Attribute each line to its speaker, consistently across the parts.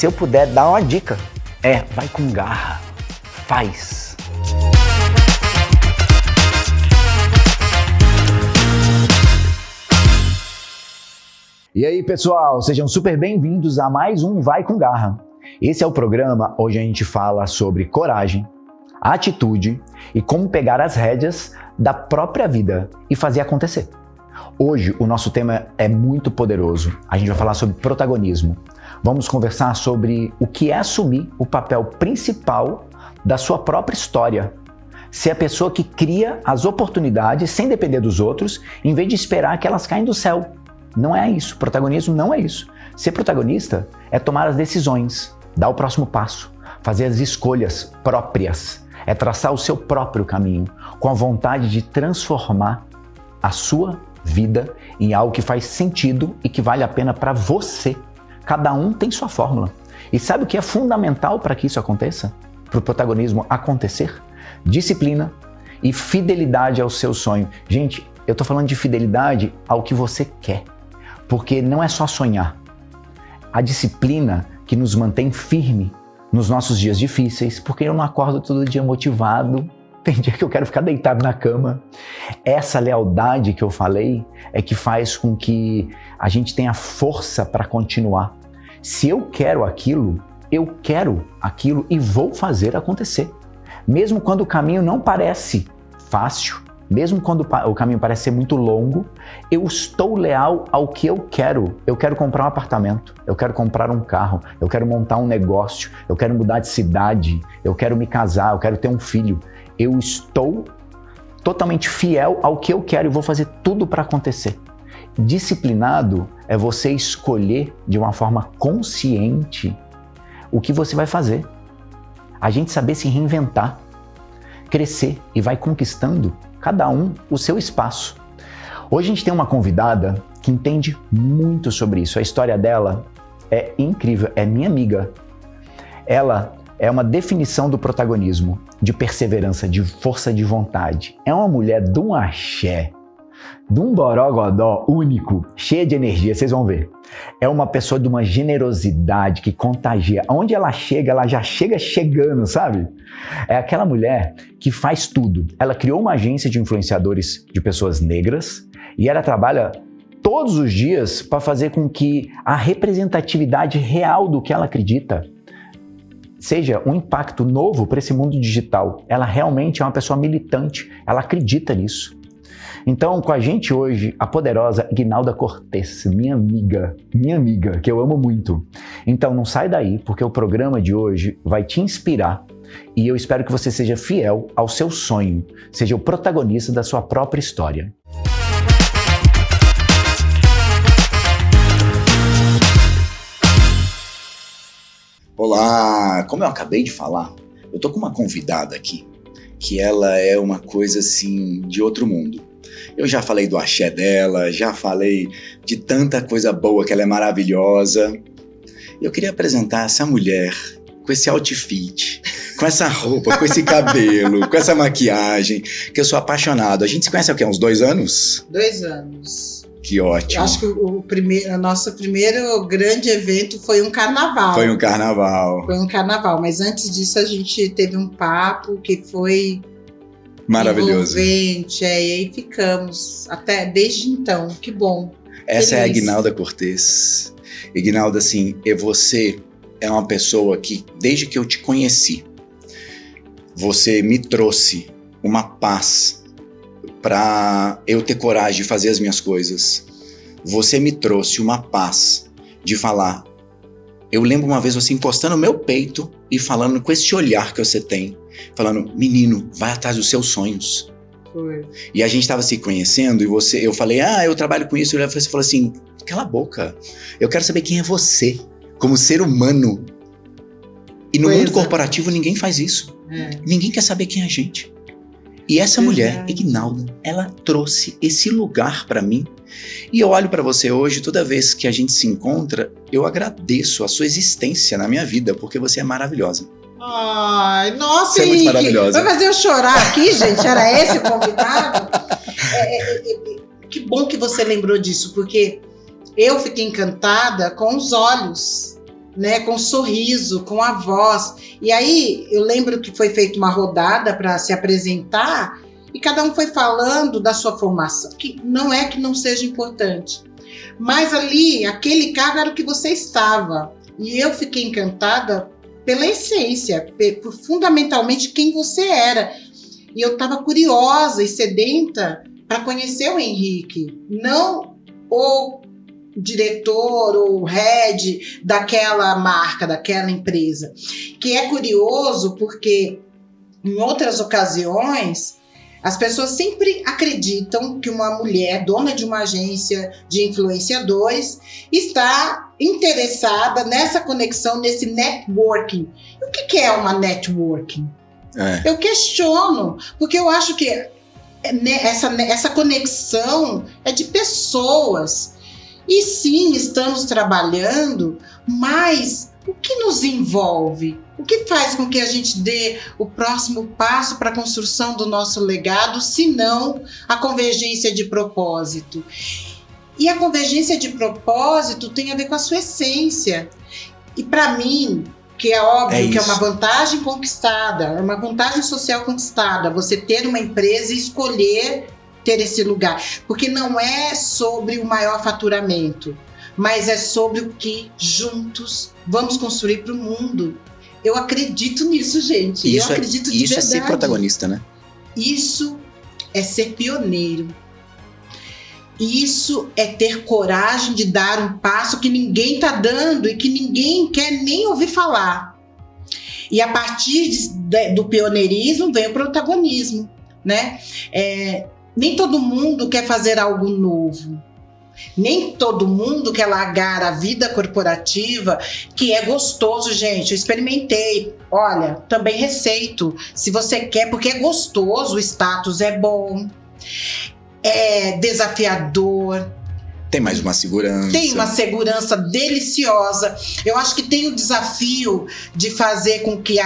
Speaker 1: se eu puder dar uma dica, vai com garra, faz. E aí, pessoal, sejam super bem-vindos a mais um Vai com Garra. Esse é o programa onde a gente fala sobre coragem, atitude e como pegar as rédeas da própria vida e fazer acontecer. Hoje o nosso tema é muito poderoso. A gente vai falar sobre protagonismo. Vamos conversar sobre o que é assumir o papel principal da sua própria história. Ser a pessoa que cria as oportunidades sem depender dos outros, em vez de esperar que elas caem do céu. Não é isso. Protagonismo não é isso. Ser protagonista é tomar as decisões, dar o próximo passo, fazer as escolhas próprias, é traçar o seu próprio caminho, com a vontade de transformar a sua vida em algo que faz sentido e que vale a pena para você. Cada um tem sua fórmula. E sabe o que é fundamental para que isso aconteça? Para o protagonismo acontecer? Disciplina e fidelidade ao seu sonho. Gente, eu estou falando de fidelidade ao que você quer. Porque não é só sonhar. A disciplina que nos mantém firme nos nossos dias difíceis, porque eu não acordo todo dia motivado, tem dia que eu quero ficar deitado na cama. Essa lealdade que eu falei é que faz com que a gente tenha força para continuar. Se eu quero aquilo e vou fazer acontecer. Mesmo quando o caminho não parece fácil, mesmo quando o caminho parece ser muito longo, eu estou leal ao que eu quero. Eu quero comprar um apartamento, eu quero comprar um carro, eu quero montar um negócio, eu quero mudar de cidade, eu quero me casar, eu quero ter um filho. Eu estou totalmente fiel ao que eu quero e vou fazer tudo para acontecer. Disciplinado é você escolher de uma forma consciente o que você vai fazer. A gente saber se reinventar, crescer e vai conquistando cada um o seu espaço. Hoje a gente tem uma convidada que entende muito sobre isso. A história dela é incrível, é minha amiga. Ela é uma definição do protagonismo, de perseverança, de força de vontade. É uma mulher de um axé, de um borogodó único, cheia de energia, vocês vão ver. É uma pessoa de uma generosidade que contagia. Onde ela chega, ela já chega chegando, sabe? É aquela mulher que faz tudo. Ela criou uma agência de influenciadores de pessoas negras e ela trabalha todos os dias para fazer com que a representatividade real do que ela acredita seja um impacto novo para esse mundo digital. Ela realmente é uma pessoa militante, ela acredita nisso. Então, com a gente hoje, a poderosa Ignalda Cortez, minha amiga, que eu amo muito. Então, não sai daí, porque o programa de hoje vai te inspirar e eu espero que você seja fiel ao seu sonho, seja o protagonista da sua própria história.
Speaker 2: Olá! Como eu acabei de falar, eu tô com uma convidada aqui, que ela é uma coisa assim de outro mundo. Eu já falei do axé dela, já falei de tanta coisa boa, que ela é maravilhosa. Eu queria apresentar essa mulher com esse outfit, com essa roupa, com esse cabelo, com essa maquiagem, que eu sou apaixonado. A gente se conhece há o quê? Uns 2 anos?
Speaker 3: 2 anos.
Speaker 2: Que ótimo.
Speaker 3: Eu acho que o nosso primeiro grande evento foi um carnaval.
Speaker 2: Foi um carnaval,
Speaker 3: mas antes disso a gente teve um papo que foi
Speaker 2: maravilhoso.
Speaker 3: Envolvente, e aí ficamos até desde então. Que bom.
Speaker 2: Essa é a Ignalda Cortez. Ignalda, assim, você é uma pessoa que, desde que eu te conheci, você me trouxe uma paz para eu ter coragem de fazer as minhas coisas. Você me trouxe uma paz de falar. Eu lembro uma vez você encostando no meu peito e falando com esse olhar que você tem, falando, menino, vai atrás dos seus sonhos.
Speaker 3: Foi.
Speaker 2: E a gente estava se conhecendo e eu falei, eu trabalho com isso. E você falou assim, cala a boca, eu quero saber quem é você, como ser humano. E no mundo corporativo ninguém faz isso. Ninguém quer saber quem é a gente. E essa mulher, Ignalda, ela trouxe esse lugar para mim. E eu olho para você hoje, toda vez que a gente se encontra, eu agradeço a sua existência na minha vida, porque você é maravilhosa.
Speaker 3: Ai, nossa,
Speaker 2: você é muito maravilhosa.
Speaker 3: Vai fazer eu chorar aqui, gente? Era esse o convidado? Que bom que você lembrou disso, porque eu fiquei encantada com os olhos né, com sorriso, com a voz. E aí eu lembro que foi feita uma rodada para se apresentar e cada um foi falando da sua formação, que não é que não seja importante, mas ali, aquele cargo era o que você estava. E eu fiquei encantada pela essência, por fundamentalmente quem você era. E eu estava curiosa e sedenta para conhecer o Henrique, não o diretor ou head daquela marca, daquela empresa. Que é curioso porque em outras ocasiões as pessoas sempre acreditam que uma mulher dona de uma agência de influenciadores está interessada nessa conexão, nesse networking. E o que é uma networking? Eu questiono, porque eu acho que essa conexão é de pessoas. E sim, estamos trabalhando, mas o que nos envolve? O que faz com que a gente dê o próximo passo para a construção do nosso legado, se não a convergência de propósito? E a convergência de propósito tem a ver com a sua essência. E para mim, que é óbvio que é uma vantagem conquistada, é uma vantagem social conquistada, você ter uma empresa e escolher ter esse lugar. Porque não é sobre o maior faturamento, mas é sobre o que juntos vamos construir para o mundo. Eu acredito nisso, gente. Eu acredito de verdade.
Speaker 2: Isso é ser protagonista, né?
Speaker 3: Isso é ser pioneiro. Isso é ter coragem de dar um passo que ninguém está dando e que ninguém quer nem ouvir falar. E a partir do pioneirismo vem o protagonismo, né? Nem todo mundo quer fazer algo novo. Nem todo mundo quer largar a vida corporativa, que é gostoso, gente. Eu experimentei. Olha, também receito. Se você quer, porque é gostoso, o status é bom, é desafiador.
Speaker 2: Tem mais uma segurança.
Speaker 3: Tem uma segurança deliciosa. Eu acho que tem o desafio de fazer com que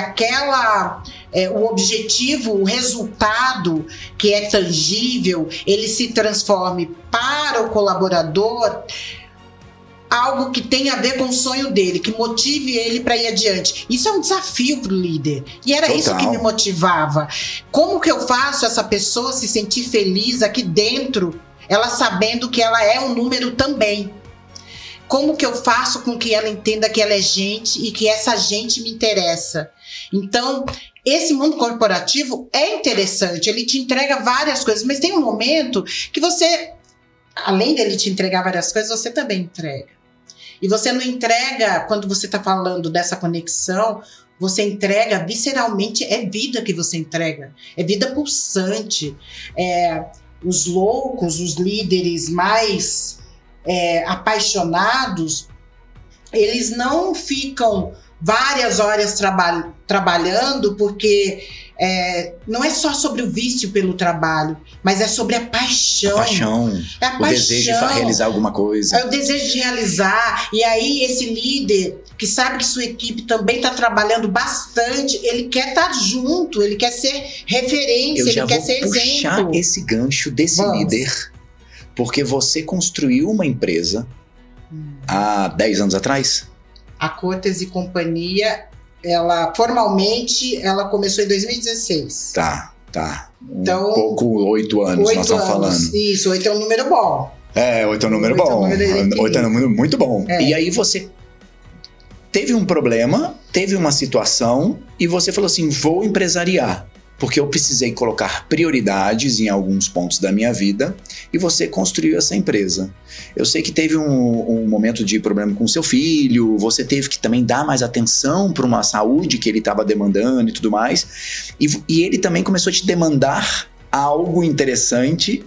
Speaker 3: o objetivo, o resultado que é tangível, ele se transforme para o colaborador algo que tenha a ver com o sonho dele, que motive ele para ir adiante. Isso é um desafio para o líder. E era isso que me motivava. Como que eu faço essa pessoa se sentir feliz aqui dentro, ela sabendo que ela é um número também? Como que eu faço com que ela entenda que ela é gente e que essa gente me interessa? Então, esse mundo corporativo é interessante, ele te entrega várias coisas, mas tem um momento que você, além dele te entregar várias coisas, você também entrega. E você não entrega, quando você está falando dessa conexão, você entrega visceralmente, é vida que você entrega, é vida pulsante. Os loucos, os líderes mais apaixonados, eles não ficam várias horas trabalhando, porque não é só sobre o vício pelo trabalho, mas é sobre a paixão.
Speaker 2: O desejo de realizar alguma coisa.
Speaker 3: É o desejo de realizar. E aí esse líder que sabe que sua equipe também está trabalhando bastante, ele quer estar junto, ele quer ser referência, ele quer ser exemplo. Eu já vou
Speaker 2: puxar esse gancho desse líder, porque você construiu uma empresa há 10 anos atrás?
Speaker 3: A Cortes e Companhia, formalmente, ela começou em 2016.
Speaker 2: Tá.
Speaker 3: Então,
Speaker 2: um pouco, 8 anos nós estamos falando.
Speaker 3: Isso, 8 é um número bom.
Speaker 2: 8 é um número bom. 8 é um número muito bom. E aí você teve um problema, teve uma situação, e você falou assim, vou empresariar. Porque eu precisei colocar prioridades em alguns pontos da minha vida, e você construiu essa empresa. Eu sei que teve um momento de problema com seu filho, você teve que também dar mais atenção para uma saúde que ele estava demandando e tudo mais, e ele também começou a te demandar algo interessante,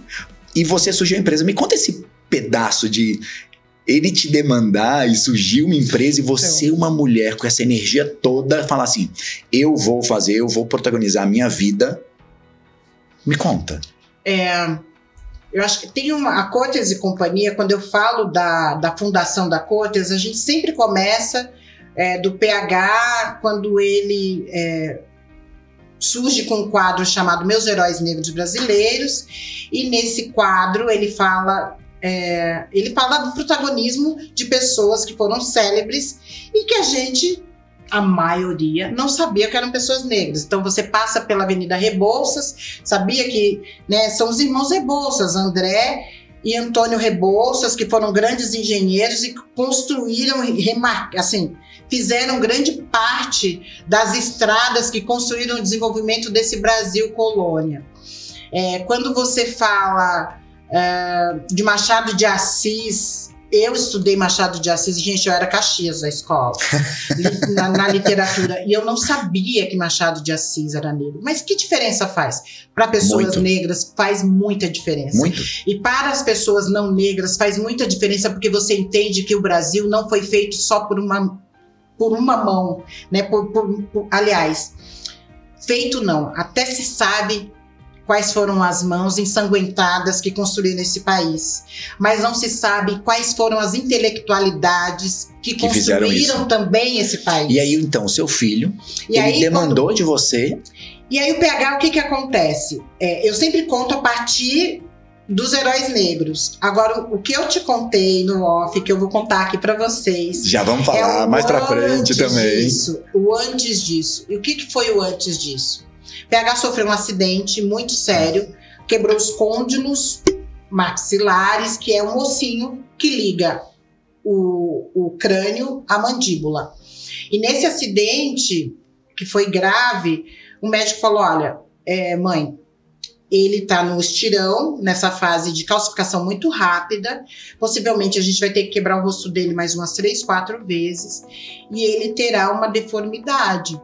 Speaker 2: e você surgiu a empresa. Me conta esse pedaço de ele te demandar e surgir uma empresa e você, uma mulher com essa energia toda, falar assim, eu vou protagonizar a minha vida. Me conta.
Speaker 3: Eu acho que tem a Cortes e Companhia, quando eu falo da fundação da Cortes, a gente sempre começa do PH, quando ele surge com um quadro chamado Meus Heróis Negros Brasileiros, e nesse quadro ele fala ele fala do protagonismo de pessoas que foram célebres e que a maioria, não sabia que eram pessoas negras. Então você passa pela Avenida Rebouças, sabia que, né, são os irmãos Rebouças, André e Antônio Rebouças, que foram grandes engenheiros e construíram, assim, fizeram grande parte das estradas que construíram o desenvolvimento desse Brasil colônia. Quando você fala de Machado de Assis, eu estudei Machado de Assis, gente, eu era Caxias na escola, na literatura, e eu não sabia que Machado de Assis era negro. Mas que diferença faz? Para pessoas negras faz muita diferença. Muito. E para as pessoas não negras faz muita diferença, porque você entende que o Brasil não foi feito só por uma mão, né? Aliás, feito não, até se sabe quais foram as mãos ensanguentadas que construíram esse país, mas não se sabe quais foram as intelectualidades que construíram também esse país.
Speaker 2: E aí, então, seu filho, ele demandou de você...
Speaker 3: E aí o PH, o que acontece? Eu sempre conto a partir dos heróis negros. Agora, o que eu te contei no off, que eu vou contar aqui pra vocês...
Speaker 2: Já vamos falar mais pra frente também.
Speaker 3: O antes disso. E o que foi o antes disso? PH sofreu um acidente muito sério, quebrou os côndilos maxilares, que é um ossinho que liga o crânio à mandíbula. E nesse acidente, que foi grave, o médico falou, olha, mãe, ele está no estirão, nessa fase de calcificação muito rápida, possivelmente a gente vai ter que quebrar o rosto dele mais umas 3, 4 vezes, e ele terá uma deformidade.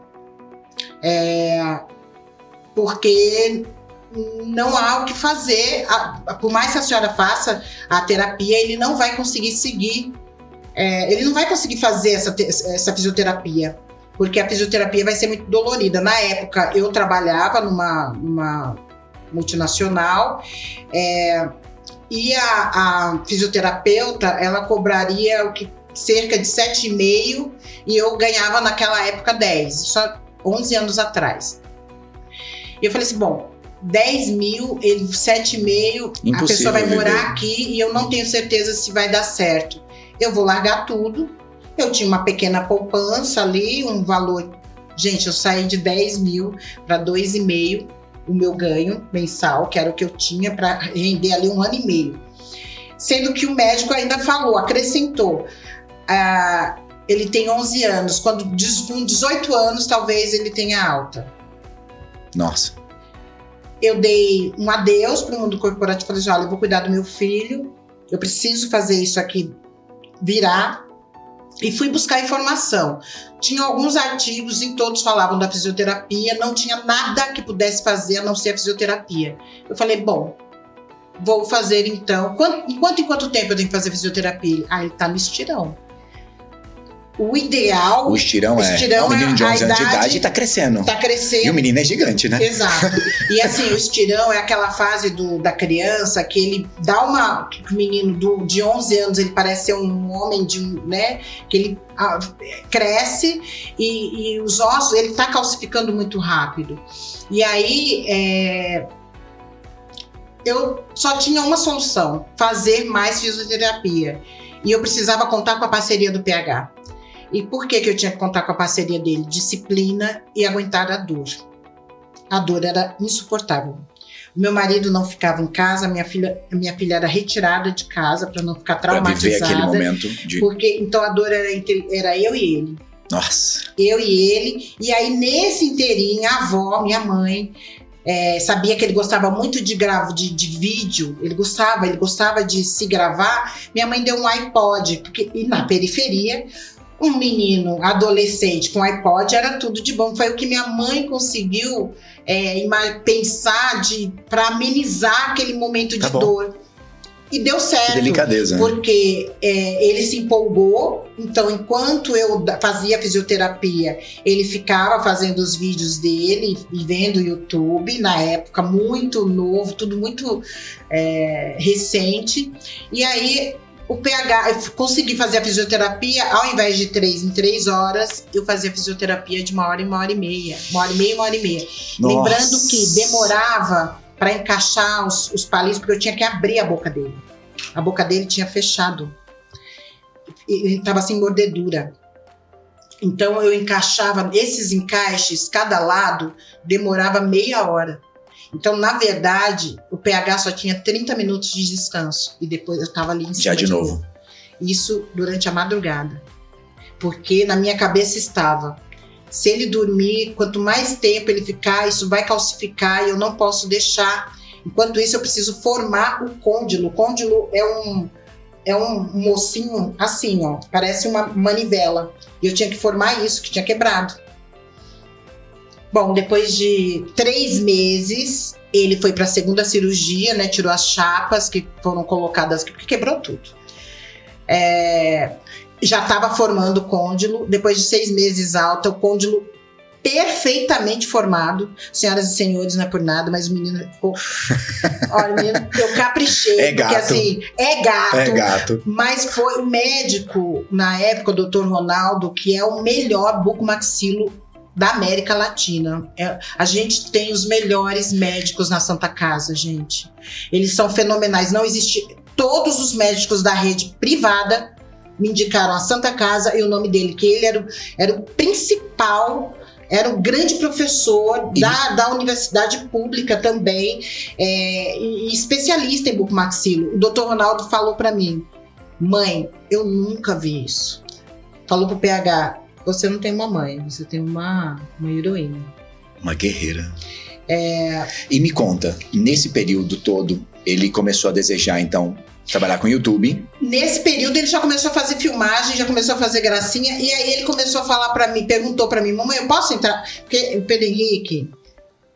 Speaker 3: Porque não há o que fazer, por mais que a senhora faça a terapia, ele não vai conseguir seguir, ele não vai conseguir fazer essa fisioterapia, porque a fisioterapia vai ser muito dolorida. Na época, eu trabalhava numa multinacional, e a fisioterapeuta, ela cobraria cerca de 7,5, e eu ganhava naquela época 10, só 11 anos atrás. E eu falei assim, bom, 10 mil, 7,5, a pessoa vai morar aqui e eu não tenho certeza se vai dar certo. Eu vou largar tudo. Eu tinha uma pequena poupança ali, um valor... Gente, eu saí de 10 mil para 2,5, o meu ganho mensal, que era o que eu tinha para render ali 1 ano e meio. Sendo que o médico ainda falou, acrescentou, ele tem 11 anos, com 18 anos talvez ele tenha alta.
Speaker 2: Nossa.
Speaker 3: Eu dei um adeus para o mundo corporativo, falei assim, olha, eu vou cuidar do meu filho, eu preciso fazer isso aqui virar, e fui buscar informação. Tinha alguns artigos, em todos falavam da fisioterapia, não tinha nada que pudesse fazer a não ser a fisioterapia. Eu falei, bom, vou fazer então, em quanto tempo eu tenho que fazer fisioterapia? Ele tá no estirão. O ideal...
Speaker 2: O estirão é um menino de 11 anos de idade e tá crescendo.
Speaker 3: Tá crescendo.
Speaker 2: E o menino é gigante, né?
Speaker 3: Exato. E assim, o estirão é aquela fase da criança que ele dá o menino de 11 anos, ele parece ser um homem né? Que ele cresce e os ossos, ele tá calcificando muito rápido. E aí, eu só tinha uma solução, fazer mais fisioterapia. E eu precisava contar com a parceria do PH. E por que eu tinha que contar com a parceria dele? Disciplina e aguentar a dor. A dor era insuportável. O meu marido não ficava em casa, a minha filha era retirada de casa para não ficar traumatizada.
Speaker 2: Pra viver aquele momento
Speaker 3: porque então a dor era eu e ele.
Speaker 2: Nossa.
Speaker 3: Eu e ele. E aí nesse inteirinho, a avó, minha mãe, sabia que ele gostava muito de vídeo, ele gostava de se gravar. Minha mãe deu um iPod, e na periferia, um menino adolescente com iPod era tudo de bom. Foi o que minha mãe conseguiu pensar para amenizar aquele momento de dor. E deu certo.
Speaker 2: Que delicadeza.
Speaker 3: Porque ele se empolgou. Então, enquanto eu fazia fisioterapia, ele ficava fazendo os vídeos dele e vendo o YouTube. Na época, muito novo, tudo muito recente. E aí, o PH, eu consegui fazer a fisioterapia, ao invés de 3 em 3 horas, eu fazia fisioterapia de 1 hora e 1 hora e meia. 1 hora e meia, 1 hora e meia.
Speaker 2: Nossa.
Speaker 3: Lembrando que demorava para encaixar os palitos, porque eu tinha que abrir a boca dele. A boca dele tinha fechado. Ele estava sem mordedura. Então eu encaixava esses encaixes, cada lado demorava meia hora. Então, na verdade, o PH só tinha 30 minutos de descanso. E depois eu estava ali em cima
Speaker 2: Já de novo.
Speaker 3: Isso durante a madrugada. Porque na minha cabeça estava, se ele dormir, quanto mais tempo ele ficar, isso vai calcificar e eu não posso deixar. Enquanto isso, eu preciso formar o côndilo. O côndilo é um mocinho assim, ó, parece uma manivela. E eu tinha que formar isso, que tinha quebrado. Bom, depois de 3 meses, ele foi para a segunda cirurgia, né? Tirou as chapas que foram colocadas, porque quebrou tudo. Já estava formando o côndilo. Depois de 6 meses alta, o côndilo perfeitamente formado. Senhoras e senhores, não é por nada, mas o menino ficou... Olha, menino, eu caprichei.
Speaker 2: É gato.
Speaker 3: Porque assim, é
Speaker 2: gato.
Speaker 3: Mas foi o médico, na época, o Dr. Ronaldo, que é o melhor bucomaxilo da América Latina. A gente tem os melhores médicos na Santa Casa, gente. Eles são fenomenais. Não existe... Todos os médicos da rede privada me indicaram a Santa Casa e o nome dele, que ele era o principal... Era um grande professor da universidade pública também, e especialista em bucomaxilo. O Dr. Ronaldo falou para mim, mãe, eu nunca vi isso. Falou pro PH, você não tem uma mãe, você tem uma heroína.
Speaker 2: Uma guerreira. E me conta, nesse período todo, ele começou a desejar, então, trabalhar com YouTube.
Speaker 3: Nesse período ele já começou a fazer filmagem, já começou a fazer gracinha, e aí ele começou a falar pra mim, perguntou pra mim, mamãe, eu posso entrar? Porque o Pedro Henrique,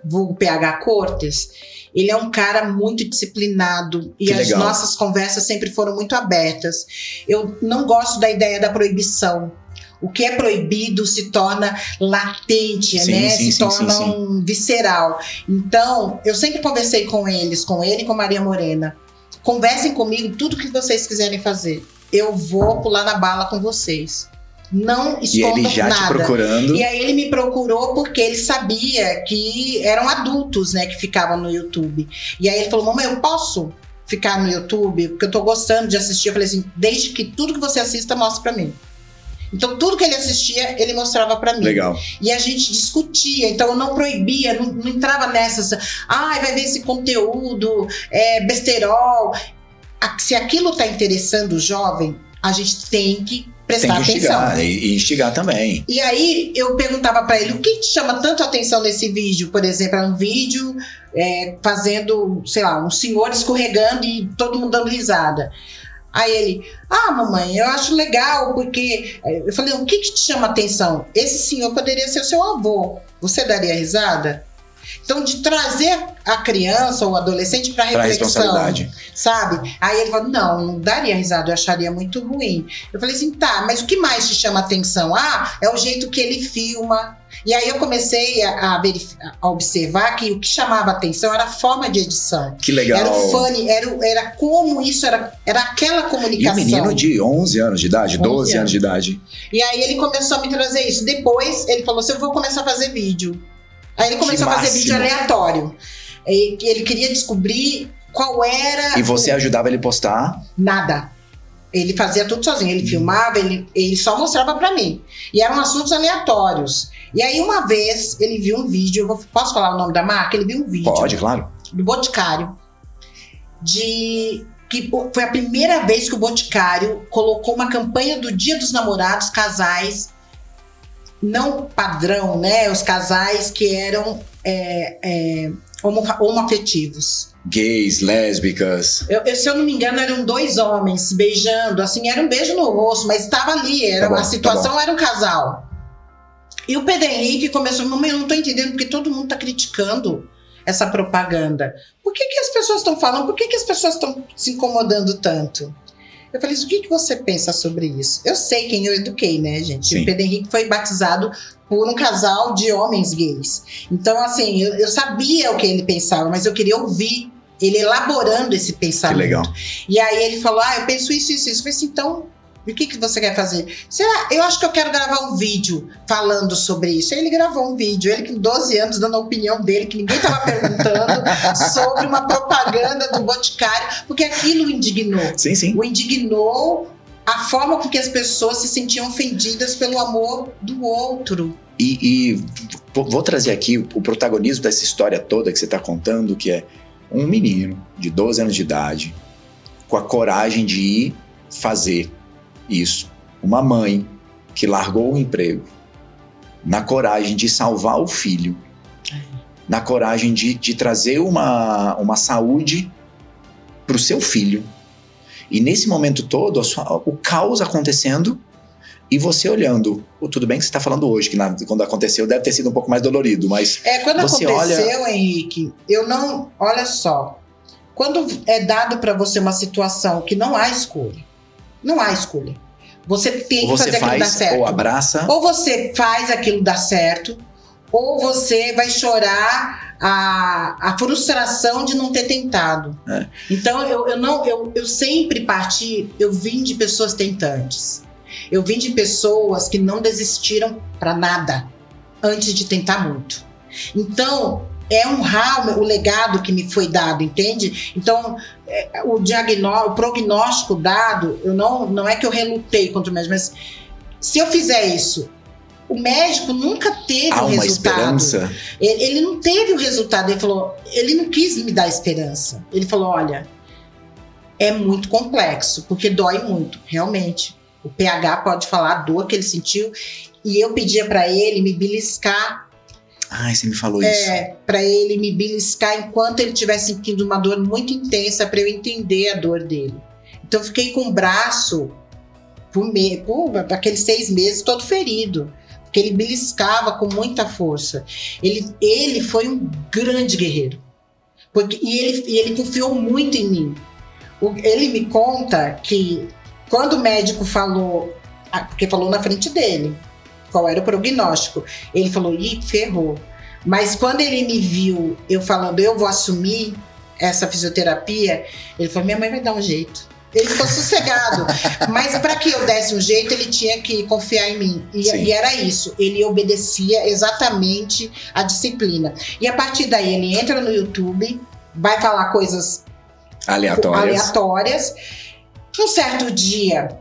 Speaker 3: vulgo PH Cortes, ele é um cara muito disciplinado, e as nossas conversas sempre foram muito abertas. Eu não gosto da ideia da proibição. O que é proibido se torna latente, né? Se torna um visceral. Então, eu sempre conversei com eles, com ele e com Maria Morena. Conversem comigo, tudo que vocês quiserem fazer. Eu vou pular na bala com vocês. Não escondam nada.
Speaker 2: E ele já te procurando.
Speaker 3: E aí ele me procurou porque ele sabia que eram adultos, né, que ficavam no YouTube. E aí ele falou, mamãe, eu posso ficar no YouTube? Porque eu tô gostando de assistir. Eu falei assim, desde que tudo que você assista, mostre pra mim. Então, tudo que ele assistia, ele mostrava pra mim.
Speaker 2: Legal.
Speaker 3: E a gente discutia, então eu não proibia, não entrava nessas... vai ver esse conteúdo, besterol. Se aquilo tá interessando o jovem, a gente tem que prestar atenção.
Speaker 2: E instigar também.
Speaker 3: E aí, eu perguntava pra ele, o que te chama tanto a atenção nesse vídeo? Por exemplo, era um vídeo fazendo, sei lá, um senhor escorregando e todo mundo dando risada. Aí ele, mamãe, eu acho legal, porque... Eu falei, o que te chama a atenção? Esse senhor poderia ser o seu avô. Você daria risada? Então, de trazer a criança ou o adolescente para reflexão,
Speaker 2: responsabilidade,
Speaker 3: sabe? Aí ele falou, não daria risada, eu acharia muito ruim. Eu falei assim, tá, mas o que mais te chama a atenção? É o jeito que ele filma. E aí eu comecei a observar que o que chamava a atenção era a forma de edição.
Speaker 2: Que legal.
Speaker 3: Era o funny, era como isso, era aquela comunicação.
Speaker 2: E o menino de 11 anos de idade, 12 anos de idade.
Speaker 3: E aí ele começou a me trazer isso. Depois ele falou assim, eu vou começar a fazer vídeo. Aí ele começou a fazer vídeo aleatório. Ele queria descobrir qual era...
Speaker 2: E você ajudava ele a postar?
Speaker 3: Nada. Ele fazia tudo sozinho. Ele filmava, ele só mostrava pra mim. E eram assuntos aleatórios. E aí uma vez ele viu um vídeo, posso falar o nome da marca? Ele viu um vídeo.
Speaker 2: Pode, claro.
Speaker 3: Do Boticário. Que foi a primeira vez que o Boticário colocou uma campanha do Dia dos Namorados, casais... não padrão, né? Os casais que eram homoafetivos.
Speaker 2: Gays, lésbicas.
Speaker 3: Se eu não me engano, eram 2 homens se beijando, assim, era um beijo no rosto, mas estava ali, a situação era um casal. E o Pedro Henrique começou, mamãe, eu não tô entendendo porque todo mundo tá criticando essa propaganda. Por que as pessoas estão falando? Por que as pessoas estão se incomodando tanto? Eu falei, o que você pensa sobre isso? Eu sei quem eu eduquei, né, gente? Sim. O Pedro Henrique foi batizado por um casal de homens gays. Então, assim, eu sabia o que ele pensava, mas eu queria ouvir ele elaborando esse pensamento.
Speaker 2: Que legal.
Speaker 3: E aí ele falou, eu penso isso. Eu falei assim, então, E o que você quer fazer? Será? Eu acho que eu quero gravar um vídeo falando sobre isso. Aí ele gravou um vídeo, ele com 12 anos, dando a opinião dele, que ninguém estava perguntando, sobre uma propaganda do Boticário, porque aquilo o indignou.
Speaker 2: Sim, sim.
Speaker 3: O indignou a forma com que as pessoas se sentiam ofendidas pelo amor do outro.
Speaker 2: E vou trazer aqui o protagonismo dessa história toda que você está contando, que é um menino de 12 anos de idade, com a coragem de ir fazer isso. Uma mãe que largou o emprego, na coragem de salvar o filho, na coragem de trazer uma saúde para o seu filho. E nesse momento todo, o caos acontecendo e você olhando. Tudo bem que você está falando hoje, que quando aconteceu deve ter sido um pouco mais dolorido, mas
Speaker 3: quando
Speaker 2: você
Speaker 3: aconteceu, Henrique, olha só, quando é dado para você uma situação que não há escolha, você tem que fazer aquilo dar certo.
Speaker 2: Ou abraça.
Speaker 3: Ou você faz aquilo dar certo, ou você vai chorar a frustração de não ter tentado. Então, eu sempre eu vim de pessoas tentantes. Eu vim de pessoas que não desistiram para nada antes de tentar muito. Então, é honrar o legado que me foi dado, entende? Então, o prognóstico dado, não é que eu relutei contra o médico, mas se eu fizer isso, o médico nunca teve o resultado.
Speaker 2: Uma esperança?
Speaker 3: Ele não teve o resultado. Ele não quis me dar esperança. Ele falou, olha, é muito complexo, porque dói muito, realmente. O PH pode falar a dor que ele sentiu, e eu pedia para ele me beliscar.
Speaker 2: Você me falou isso.
Speaker 3: Para ele me beliscar enquanto ele estivesse sentindo uma dor muito intensa, para eu entender a dor dele. Então eu fiquei com o braço, por aqueles 6 meses, todo ferido, porque ele beliscava com muita força. Ele foi um grande guerreiro, e ele confiou muito em mim. Ele me conta que quando o médico falou, porque falou na frente dele, qual era o prognóstico, ele falou, ferrou. Mas quando ele me viu, eu falando, eu vou assumir essa fisioterapia, ele falou, minha mãe vai dar um jeito. Ele ficou sossegado. Mas para que eu desse um jeito, ele tinha que confiar em mim. E era isso. Ele obedecia exatamente a disciplina. E a partir daí, ele entra no YouTube, vai falar coisas aleatórias. Um certo dia,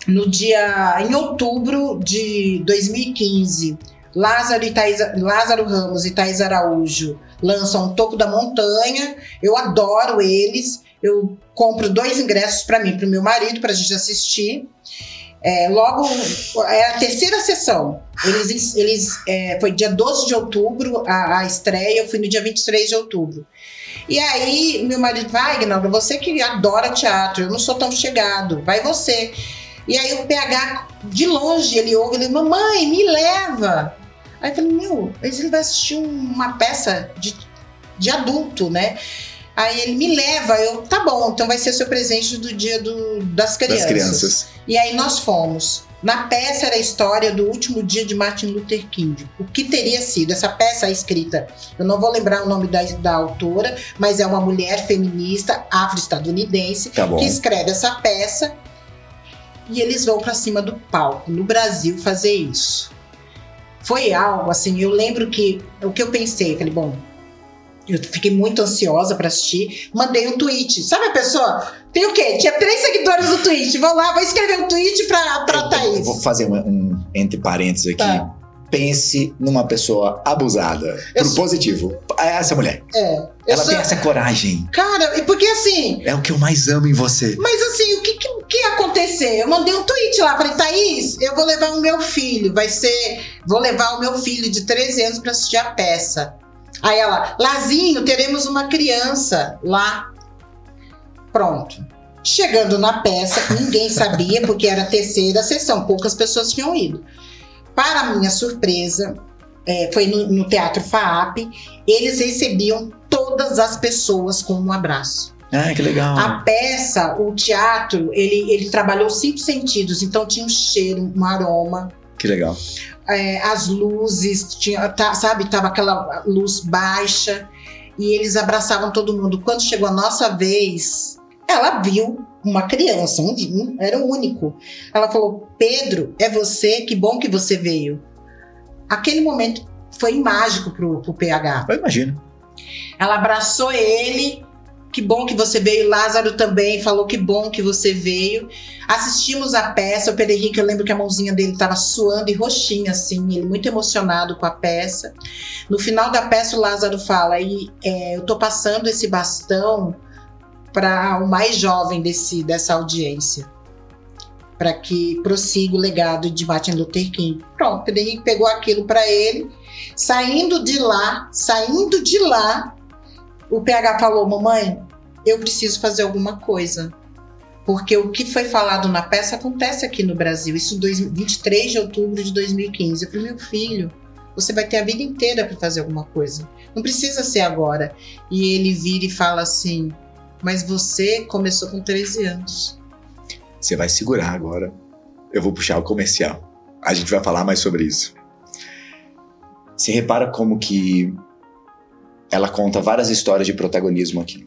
Speaker 3: em outubro de 2015, Lázaro Ramos e Thaís Araújo lançam Um Toco da Montanha. Eu adoro eles. Eu compro 2 ingressos para mim, para o meu marido, para a gente assistir. Logo, é a 3ª sessão. Foi dia 12 de outubro a estreia, eu fui no dia 23 de outubro. E aí, meu marido vai, Aguinaldo, você que adora teatro, eu não sou tão chegado, vai você. E aí o PH, de longe, ele ouve, ele, mamãe, me leva. Aí eu falei, ele vai assistir uma peça de adulto, né? Aí ele me leva, tá bom, então vai ser seu presente do dia das crianças. E aí nós fomos. Na peça era a história do último dia de Martin Luther King. O que teria sido? Essa peça é escrita, eu não vou lembrar o nome da autora, mas é uma mulher feminista afro-estadunidense que escreve essa peça, e eles vão para cima do palco, no Brasil, fazer isso. Foi algo assim, eu lembro que o que eu pensei, falei, bom, eu fiquei muito ansiosa para assistir, mandei um tweet. Sabe a pessoa? Tem o quê? Tinha 3 seguidores no tweet. Vou lá, vou escrever um tweet pra Thaís.
Speaker 2: Vou fazer um entre parênteses aqui. Tá. Pense numa pessoa abusada. Positivo. Essa mulher. Ela tem essa coragem.
Speaker 3: Cara, e porque assim...
Speaker 2: É o que eu mais amo em você.
Speaker 3: Mas assim, o que ia acontecer? Eu mandei um tweet lá, falei, Thaís, eu vou levar o meu filho. Vou levar o meu filho de 13 anos pra assistir a peça. Aí ela, Lazinho, teremos uma criança lá. Pronto. Chegando na peça, ninguém sabia, porque era a 3ª sessão, poucas pessoas tinham ido. Para minha surpresa, foi no Teatro FAAP, eles recebiam todas as pessoas com um abraço.
Speaker 2: Que legal.
Speaker 3: A peça, o teatro, ele trabalhou 5 sentidos, então tinha um cheiro, um aroma.
Speaker 2: Que legal.
Speaker 3: As luzes, tava aquela luz baixa, e eles abraçavam todo mundo. Quando chegou a nossa vez, Ela viu uma criança, era o único. Ela falou: Pedro, é você, que bom que você veio. Aquele momento foi mágico pro PH.
Speaker 2: Eu imagino.
Speaker 3: Ela abraçou ele, que bom que você veio. Lázaro também falou: que bom que você veio. Assistimos a peça. O Pedro Henrique, eu lembro que a mãozinha dele estava suando e roxinha, assim, ele muito emocionado com a peça. No final da peça, o Lázaro fala: eu tô passando esse bastão para o mais jovem dessa audiência, para que prossiga o legado de Martin Luther King. Pronto, o Pedro Henrique pegou aquilo para ele. Saindo de lá, o PH falou: mamãe, eu preciso fazer alguma coisa, porque o que foi falado na peça acontece aqui no Brasil. Isso 23 de outubro de 2015. Eu falei: meu filho, você vai ter a vida inteira para fazer alguma coisa, não precisa ser agora. E ele vira e fala assim: mas você começou com 13 anos.
Speaker 2: Você vai segurar agora. Eu vou puxar o comercial. A gente vai falar mais sobre isso. Você repara como que ela conta várias histórias de protagonismo aqui.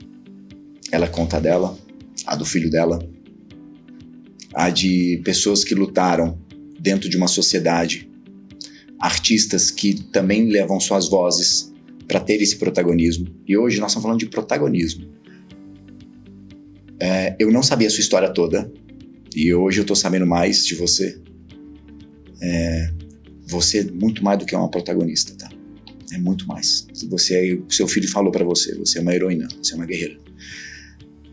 Speaker 2: Ela conta a dela, a do filho dela, a de pessoas que lutaram dentro de uma sociedade, artistas que também levam suas vozes para ter esse protagonismo. E hoje nós estamos falando de protagonismo. Eu não sabia a sua história toda, e hoje eu tô sabendo mais de você. Você é muito mais do que uma protagonista, tá? É muito mais. O seu filho falou pra você é uma heroína, você é uma guerreira.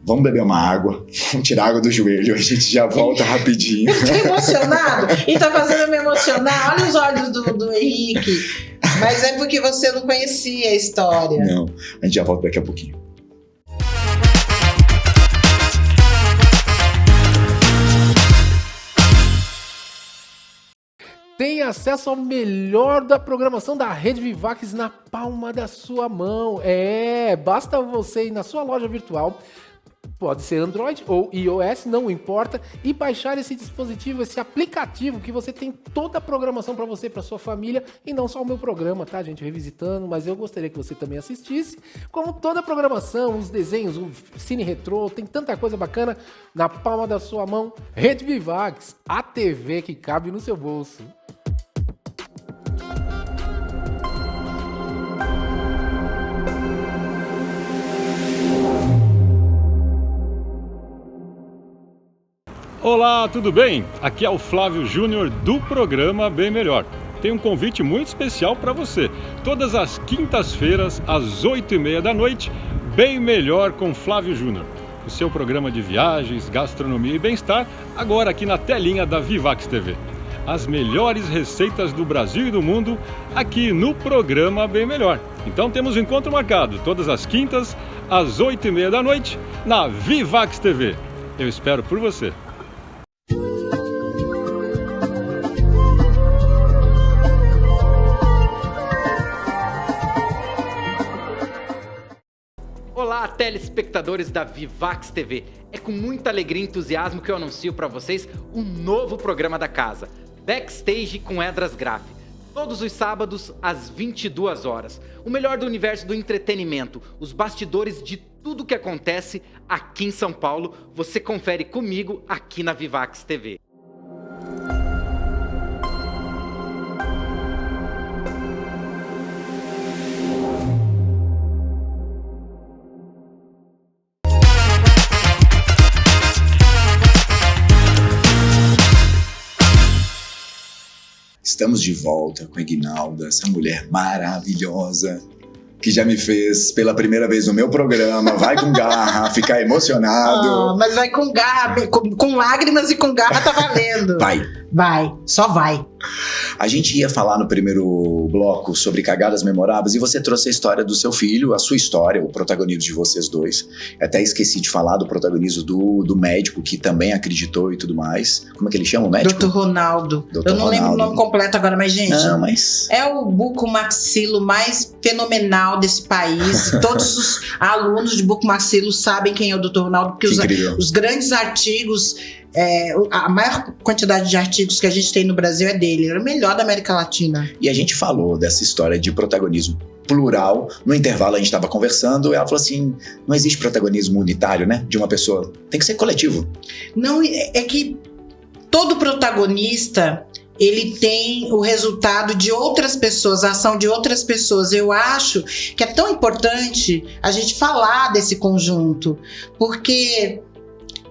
Speaker 2: Vamos beber uma água, vamos tirar água do joelho, a gente já volta rapidinho.
Speaker 3: Eu fiquei emocionado e tá fazendo eu me emocionar. Olha os olhos do Henrique. Mas é porque você não conhecia a história.
Speaker 2: Não, a gente já volta daqui a pouquinho.
Speaker 4: Tem acesso ao melhor da programação da Rede Vivax na palma da sua mão. Basta você ir na sua loja virtual, pode ser Android ou iOS, não importa, e baixar esse dispositivo, esse aplicativo que você tem toda a programação para você, para sua família, e não só o meu programa, tá, gente, revisitando, mas eu gostaria que você também assistisse, como toda a programação, os desenhos, o Cine Retrô, tem tanta coisa bacana na palma da sua mão. Rede Vivax, a TV que cabe no seu bolso.
Speaker 5: Olá, tudo bem? Aqui é o Flávio Júnior do programa Bem Melhor. Tem um convite muito especial para você. Todas as quintas-feiras, às 8h30 da noite, Bem Melhor com Flávio Júnior. O seu programa de viagens, gastronomia e bem-estar, agora aqui na telinha da Vivax TV. As melhores receitas do Brasil e do mundo, aqui no programa Bem Melhor. Então temos um encontro marcado, todas as quintas, às 8h30 da noite, na Vivax TV. Eu espero por você.
Speaker 6: Olá, telespectadores da Vivax TV. É com muita alegria e entusiasmo que eu anuncio para vocês um novo programa da casa, Backstage com Esdras Graff. Todos os sábados, às 22 horas. O melhor do universo do entretenimento, os bastidores de tudo que acontece aqui em São Paulo, você confere comigo aqui na Vivax TV.
Speaker 2: Estamos de volta com a Ignalda, essa mulher maravilhosa que já me fez pela primeira vez no meu programa, vai com garra, ficar emocionado.
Speaker 3: Mas vai com garra, com lágrimas e com garra tá valendo. Vai, só vai.
Speaker 2: A gente ia falar no primeiro bloco sobre cagadas memoráveis e você trouxe a história do seu filho, a sua história, o protagonismo de vocês dois. Até esqueci de falar do protagonismo do médico que também acreditou e tudo mais. Como é que ele chama o médico?
Speaker 3: Dr. Ronaldo. Eu não lembro o nome completo agora, mas gente, é o bucomaxilo mais fenomenal desse país. Todos os alunos de bucomaxilo sabem quem é o Dr. Ronaldo, porque os grandes artigos, a maior quantidade de artigos que a gente tem no Brasil é dele. Ele é o melhor da América Latina.
Speaker 2: E a gente falou dessa história de protagonismo. plural. No intervalo a gente estava conversando e ela falou assim, não existe protagonismo unitário, né? De uma pessoa. Tem que ser coletivo.
Speaker 3: Não, é que todo protagonista, ele tem o resultado de outras pessoas, a ação de outras pessoas. Eu acho que é tão importante a gente falar desse conjunto, porque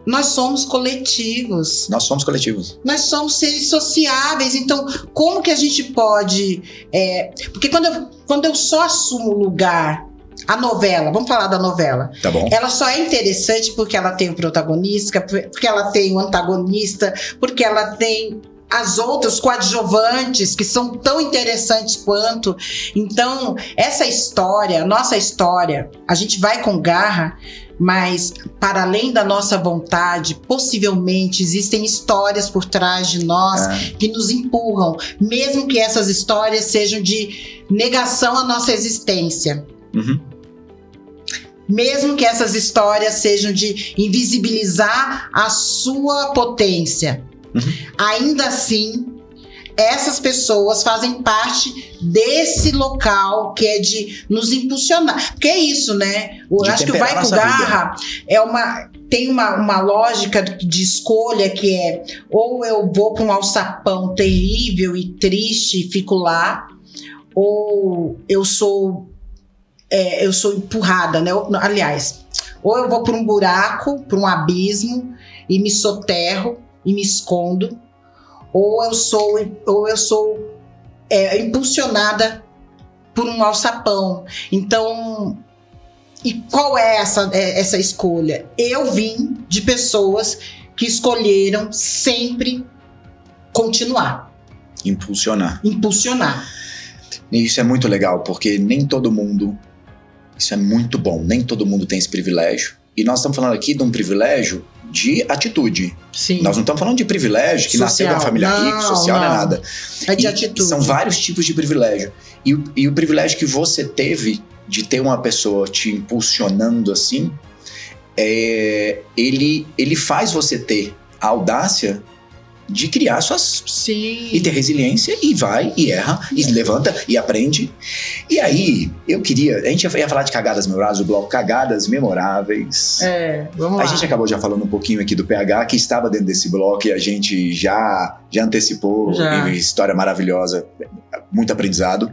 Speaker 3: nós somos coletivos.
Speaker 2: Nós somos coletivos.
Speaker 3: Nós somos seres sociáveis, então como que a gente pode... porque quando eu só assumo o lugar, a novela, vamos falar da novela,
Speaker 2: Tá bom.
Speaker 3: ela só é interessante porque ela tem o protagonista, porque ela tem o antagonista, porque ela tem as outras coadjuvantes que são tão interessantes quanto. Então, essa história, nossa história, a gente vai com garra, mas para além da nossa vontade, possivelmente existem histórias por trás de nós que nos empurram, mesmo que essas histórias sejam de negação à nossa existência.
Speaker 2: Uhum.
Speaker 3: Mesmo que essas histórias sejam de invisibilizar a sua potência. Ainda assim, essas pessoas fazem parte desse local que é de nos impulsionar. Porque é isso, né? Eu acho que o Vai com Garra tem uma lógica de escolha que é ou eu vou para um alçapão terrível e triste e fico lá, ou eu sou empurrada, né? Aliás, ou eu vou para um buraco, para um abismo e me soterro e me escondo, ou eu sou impulsionada por um alçapão. Então, e qual é essa escolha? Eu vim de pessoas que escolheram sempre continuar.
Speaker 2: Impulsionar.
Speaker 3: E
Speaker 2: isso é muito legal, porque nem todo mundo... Isso é muito bom, nem todo mundo tem esse privilégio. E nós estamos falando aqui de um privilégio de atitude.
Speaker 3: Sim.
Speaker 2: Nós não estamos falando de privilégio que nasceu de uma família rica, social, não é nada.
Speaker 3: É de atitude.
Speaker 2: São vários tipos de privilégio. E o privilégio que você teve de ter uma pessoa te impulsionando assim, ele faz você ter a audácia de criar suas...
Speaker 3: Sim.
Speaker 2: E ter resiliência, e vai, e erra, e levanta, e aprende. E aí, a gente ia falar de cagadas memoráveis, o bloco Cagadas Memoráveis.
Speaker 3: Vamos lá.
Speaker 2: A gente acabou já falando um pouquinho aqui do PH, que estava dentro desse bloco, e a gente já antecipou, e história maravilhosa, muito aprendizado.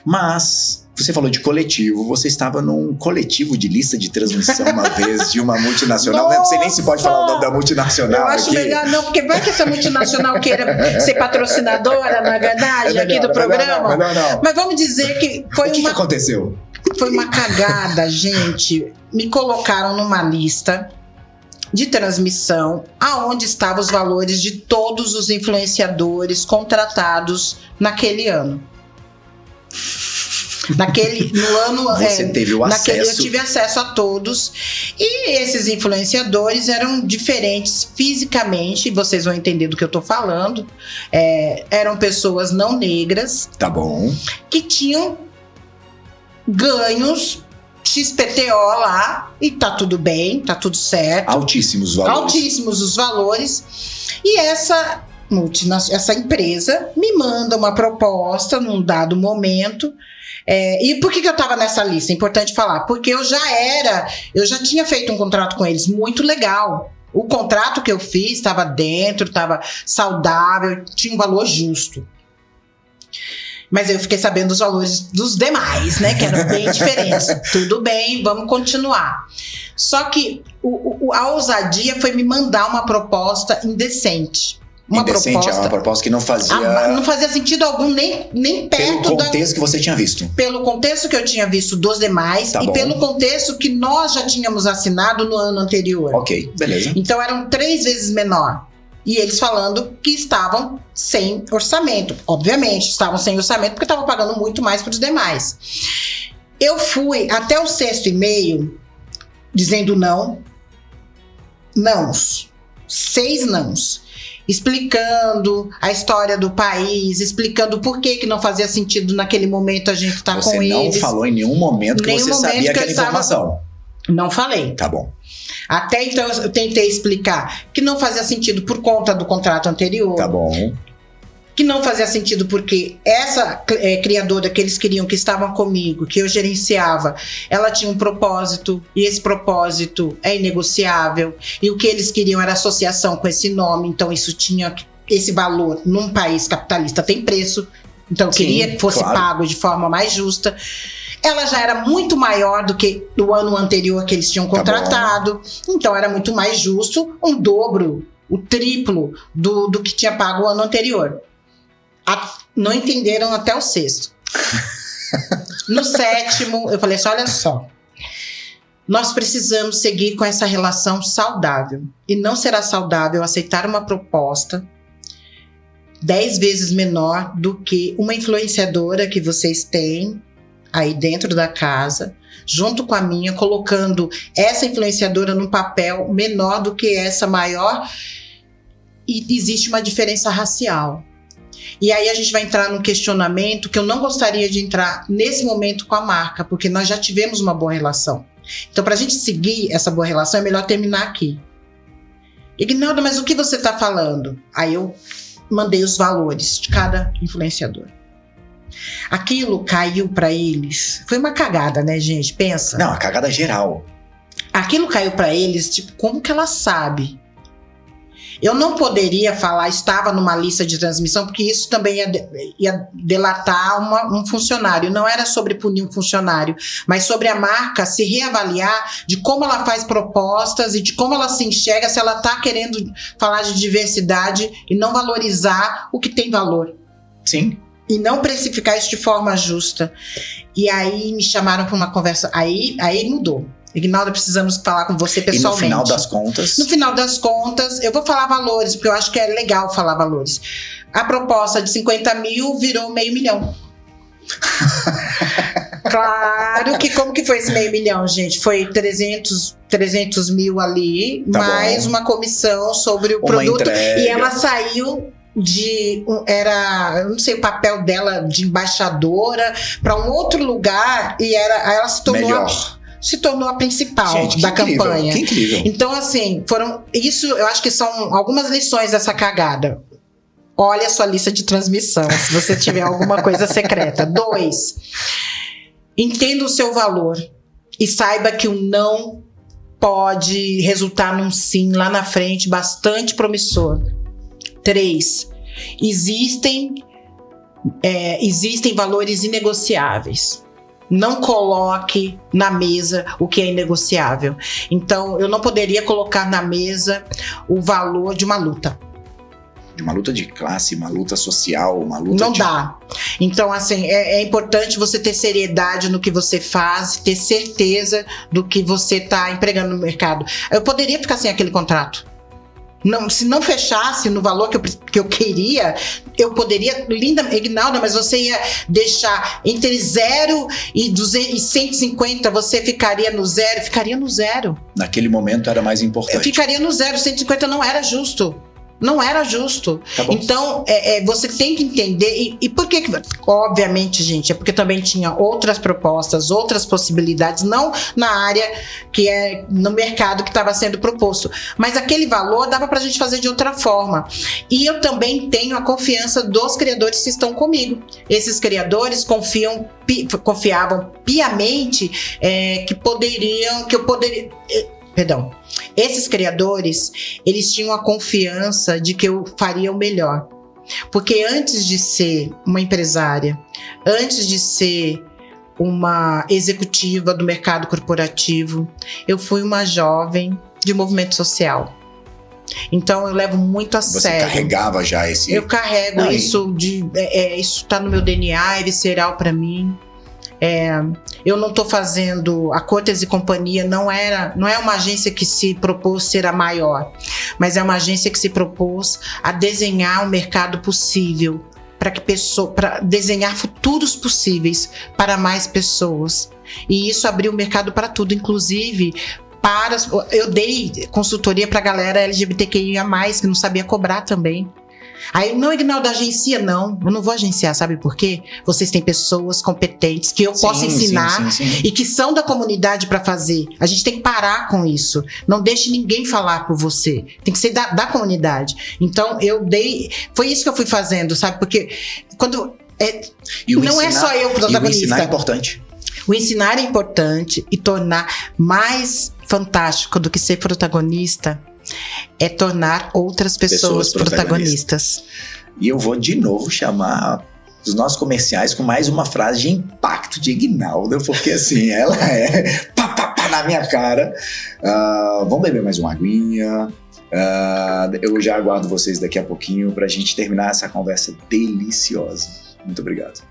Speaker 2: Mas... Você falou de coletivo, você estava num coletivo de lista de transmissão uma vez de uma multinacional. Não sei nem se pode falar o nome da multinacional.
Speaker 3: Eu acho melhor não, porque vai que essa multinacional queira ser patrocinadora, na verdade, aqui do programa.
Speaker 2: Não.
Speaker 3: Mas vamos dizer que foi
Speaker 2: o que aconteceu?
Speaker 3: Foi uma cagada, gente. Me colocaram numa lista de transmissão aonde estavam os valores de todos os influenciadores contratados naquele ano. No ano
Speaker 2: você teve o acesso.
Speaker 3: Eu tive acesso a todos, e esses influenciadores eram diferentes fisicamente, vocês vão entender do que eu tô falando. Eram pessoas não negras,
Speaker 2: tá bom,
Speaker 3: que tinham ganhos XPTO lá, e tá tudo bem, tá tudo certo.
Speaker 2: Altíssimos
Speaker 3: os valores. E essa empresa me manda uma proposta num dado momento. E por que eu estava nessa lista? É importante falar, porque eu já tinha feito um contrato com eles muito legal. O contrato que eu fiz estava dentro, estava saudável, tinha um valor justo. Mas eu fiquei sabendo dos valores dos demais, né? Que eram bem diferentes. Tudo bem, vamos continuar. Só que a ousadia foi me mandar uma proposta indecente. Uma
Speaker 2: proposta que não fazia...
Speaker 3: não fazia sentido algum, nem perto...
Speaker 2: Pelo contexto que você tinha visto.
Speaker 3: Pelo contexto que eu tinha visto dos demais,
Speaker 2: tá
Speaker 3: e
Speaker 2: bom. Pelo
Speaker 3: contexto que nós já tínhamos assinado no ano anterior.
Speaker 2: Ok, beleza.
Speaker 3: Então eram 3 vezes menor. E eles falando que estavam sem orçamento. Obviamente, estavam sem orçamento porque estavam pagando muito mais para os demais. Eu fui até o 6º e-mail dizendo não. 6 nãos. Explicando a história do país, explicando por que não fazia sentido naquele momento a gente estar com eles.
Speaker 2: Você não falou em nenhum momento que você sabia aquela informação.
Speaker 3: Não falei.
Speaker 2: Tá bom.
Speaker 3: Até então eu tentei explicar que não fazia sentido por conta do contrato anterior.
Speaker 2: Tá bom.
Speaker 3: que não fazia sentido, porque essa criadora que eles queriam, que estavam comigo, que eu gerenciava, ela tinha um propósito, e esse propósito é inegociável, e o que eles queriam era associação com esse nome, então isso tinha esse valor. Num país capitalista tem preço, então eu queria que fosse pago de forma mais justa. Ela já era muito maior do que o ano anterior que eles tinham contratado, então era muito mais justo, um dobro, o triplo do que tinha pago o ano anterior. Não entenderam até o 6º. No 7º, eu falei assim, olha só, nós precisamos seguir com essa relação saudável. E não será saudável aceitar uma proposta 10 vezes menor do que uma influenciadora que vocês têm aí dentro da casa, junto com a minha, colocando essa influenciadora num papel menor do que essa maior. E existe uma diferença racial. E aí a gente vai entrar num questionamento que eu não gostaria de entrar nesse momento com a marca, porque nós já tivemos uma boa relação. Então, para a gente seguir essa boa relação, é melhor terminar aqui. Ignalda, mas o que você está falando? Aí eu mandei os valores de cada influenciador. Aquilo caiu para eles. Foi uma cagada, né, gente? Pensa.
Speaker 2: Não, a cagada geral.
Speaker 3: Aquilo caiu para eles, tipo, como que ela sabe? Eu não poderia falar, estava numa lista de transmissão, porque isso também ia delatar um funcionário. Não era sobre punir um funcionário, mas sobre a marca se reavaliar de como ela faz propostas e de como ela se enxerga, se ela está querendo falar de diversidade e não valorizar o que tem valor.
Speaker 2: Sim.
Speaker 3: E não precificar isso de forma justa. E aí me chamaram para uma conversa. Aí mudou. Ignalda, precisamos falar com você pessoalmente.
Speaker 2: E no final das contas?
Speaker 3: No final das contas, eu vou falar valores, porque eu acho que é legal falar valores. A proposta de 50 mil virou $500 mil. Claro que como que foi esse $500 mil, gente? Foi 300 mil ali, tá mais bom. Uma comissão sobre o produto. Entrega. E ela saiu eu não sei o papel dela de embaixadora para um outro lugar, e ela se tornou a principal, gente, da campanha.
Speaker 2: Que incrível.
Speaker 3: Então, assim, eu acho que são algumas lições dessa cagada. Olha a sua lista de transmissão, se você tiver alguma coisa secreta. 2, entenda o seu valor e saiba que o não pode resultar num sim lá na frente bastante promissor. 3, existem valores inegociáveis. Não coloque na mesa o que é inegociável. Então, eu não poderia colocar na mesa o valor de uma luta.
Speaker 2: De uma luta de classe, uma luta social, uma luta
Speaker 3: Não dá. Então, assim, é importante você ter seriedade no que você faz, ter certeza do que você está empregando no mercado. Eu poderia ficar sem aquele contrato. Não, se não fechasse no valor que eu queria, eu poderia, Ignalda, mas você ia deixar entre 0 e 150, você ficaria no zero? Ficaria no zero.
Speaker 2: Naquele momento era mais importante.
Speaker 3: Eu ficaria no 0, 150 não era justo. Não era justo.
Speaker 2: Tá bom.
Speaker 3: Então, você tem que entender. E por que? Obviamente, gente, é porque também tinha outras propostas, outras possibilidades, não na área que é no mercado que estava sendo proposto. Mas aquele valor dava pra gente fazer de outra forma. E eu também tenho a confiança dos criadores que estão comigo. Esses criadores confiavam piamente que eu poderia. Perdão. Esses criadores, eles tinham a confiança de que eu faria o melhor. Porque antes de ser uma empresária, antes de ser uma executiva do mercado corporativo, eu fui uma jovem de movimento social. Então eu levo muito a sério.
Speaker 2: Você carregava já esse...
Speaker 3: Eu carrego isso, isso está no meu DNA, é visceral para mim. Eu não estou fazendo... A Cortes e Companhia não é uma agência que se propôs ser a maior, mas é uma agência que se propôs a desenhar um mercado possível para desenhar futuros possíveis para mais pessoas. E isso abriu o mercado para tudo, inclusive eu dei consultoria para a galera LGBTQIA+, que não sabia cobrar também. Aí, não, Ignaldo, agencia, não. Eu não vou agenciar, sabe por quê? Vocês têm pessoas competentes que eu posso ensinar
Speaker 2: sim.
Speaker 3: e que são da comunidade para fazer. A gente tem que parar com isso. Não deixe ninguém falar por você. Tem que ser da comunidade. Então, foi isso que eu fui fazendo, sabe? Porque quando... não é só eu protagonista.
Speaker 2: E o ensinar é importante.
Speaker 3: O ensinar é importante e tornar mais fantástico do que ser protagonista é tornar outras pessoas protagonistas.
Speaker 2: E eu vou de novo chamar os nossos comerciais com mais uma frase de impacto de Ignalda, porque assim, ela é pá na minha cara. Vamos beber mais uma aguinha. Eu já aguardo vocês daqui a pouquinho pra gente terminar essa conversa deliciosa. Muito obrigado.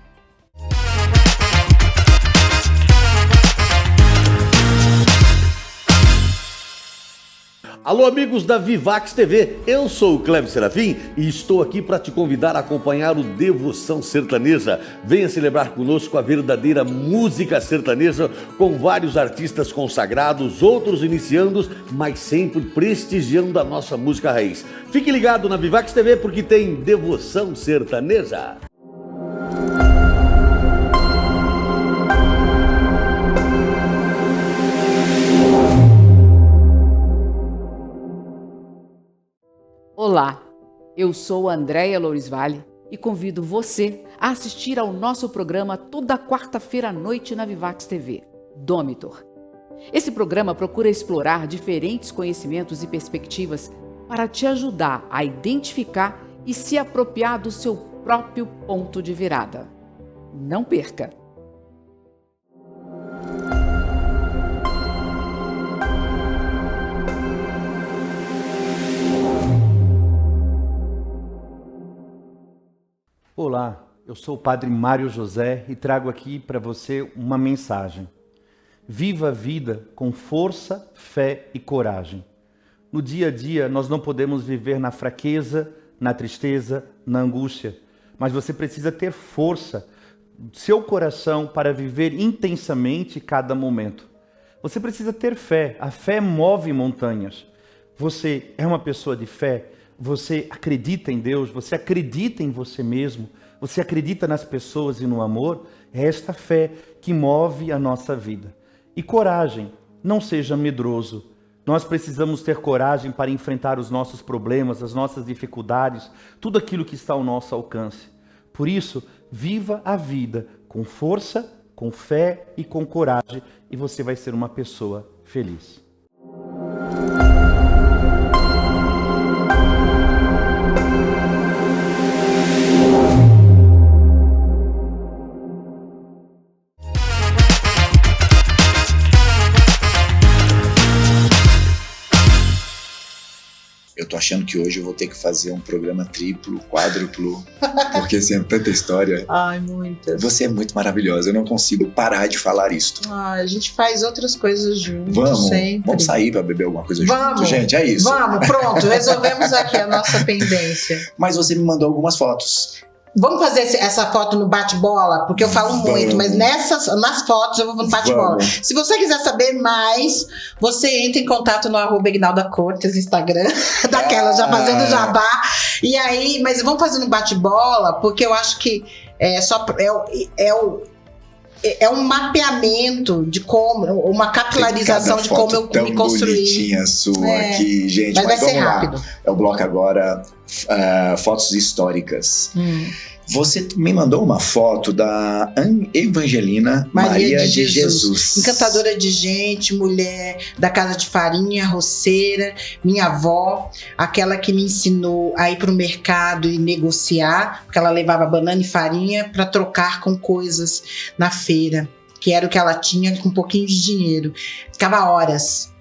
Speaker 7: Alô, amigos da Vivax TV, eu sou o Cleber Serafim e estou aqui para te convidar a acompanhar o Devoção Sertaneja. Venha celebrar conosco a verdadeira música sertaneja com vários artistas consagrados, outros iniciandos, mas sempre prestigiando a nossa música raiz. Fique ligado na Vivax TV porque tem Devoção Sertaneja.
Speaker 8: Olá, eu sou a Andréia Lourisvalli e convido você a assistir ao nosso programa toda quarta-feira à noite na Vivax TV, Domitor. Esse programa procura explorar diferentes conhecimentos e perspectivas para te ajudar a identificar e se apropriar do seu próprio ponto de virada. Não perca!
Speaker 9: Olá, eu sou o Padre Mário José e trago aqui para você uma mensagem. Viva a vida com força, fé e coragem. No dia a dia, nós não podemos viver na fraqueza, na tristeza, na angústia, mas você precisa ter força, seu coração para viver intensamente cada momento. Você precisa ter fé, a fé move montanhas. Você é uma pessoa de fé? Você acredita em Deus, você acredita em você mesmo, você acredita nas pessoas e no amor, é esta fé que move a nossa vida. E coragem, não seja medroso. Nós precisamos ter coragem para enfrentar os nossos problemas, as nossas dificuldades, tudo aquilo que está ao nosso alcance. Por isso, viva a vida com força, com fé e com coragem, e você vai ser uma pessoa feliz.
Speaker 2: Eu tô achando que hoje eu vou ter que fazer um programa triplo, quádruplo, porque assim, é tanta história.
Speaker 3: Ai, muitas.
Speaker 2: Você é muito maravilhosa, eu não consigo parar de falar isto.
Speaker 3: A gente faz outras coisas juntos, sempre.
Speaker 2: Vamos sair pra beber alguma coisa junto, gente, é isso.
Speaker 3: Vamos, pronto, resolvemos aqui a nossa pendência.
Speaker 2: Mas você me mandou algumas fotos.
Speaker 3: Vamos fazer essa foto no bate-bola? Porque eu falo muito, mas nas fotos eu vou no bate-bola. Se você quiser saber mais, você entra em contato no @Ignalda_Cortes, Instagram, daquela já fazendo jabá. E aí, mas vamos fazer no bate-bola, porque eu acho que é um mapeamento de como, uma capilarização de como eu me construí.
Speaker 2: Bonitinha sua aqui, gente.
Speaker 3: Mas vai ser rápido.
Speaker 2: É o bloco agora, fotos históricas. Você me mandou uma foto da Evangelina Maria de Jesus.
Speaker 3: Encantadora de gente, mulher da casa de farinha, roceira, minha avó, aquela que me ensinou a ir para o mercado e negociar, porque ela levava banana e farinha para trocar com coisas na feira, que era o que ela tinha com um pouquinho de dinheiro. Ficava horas.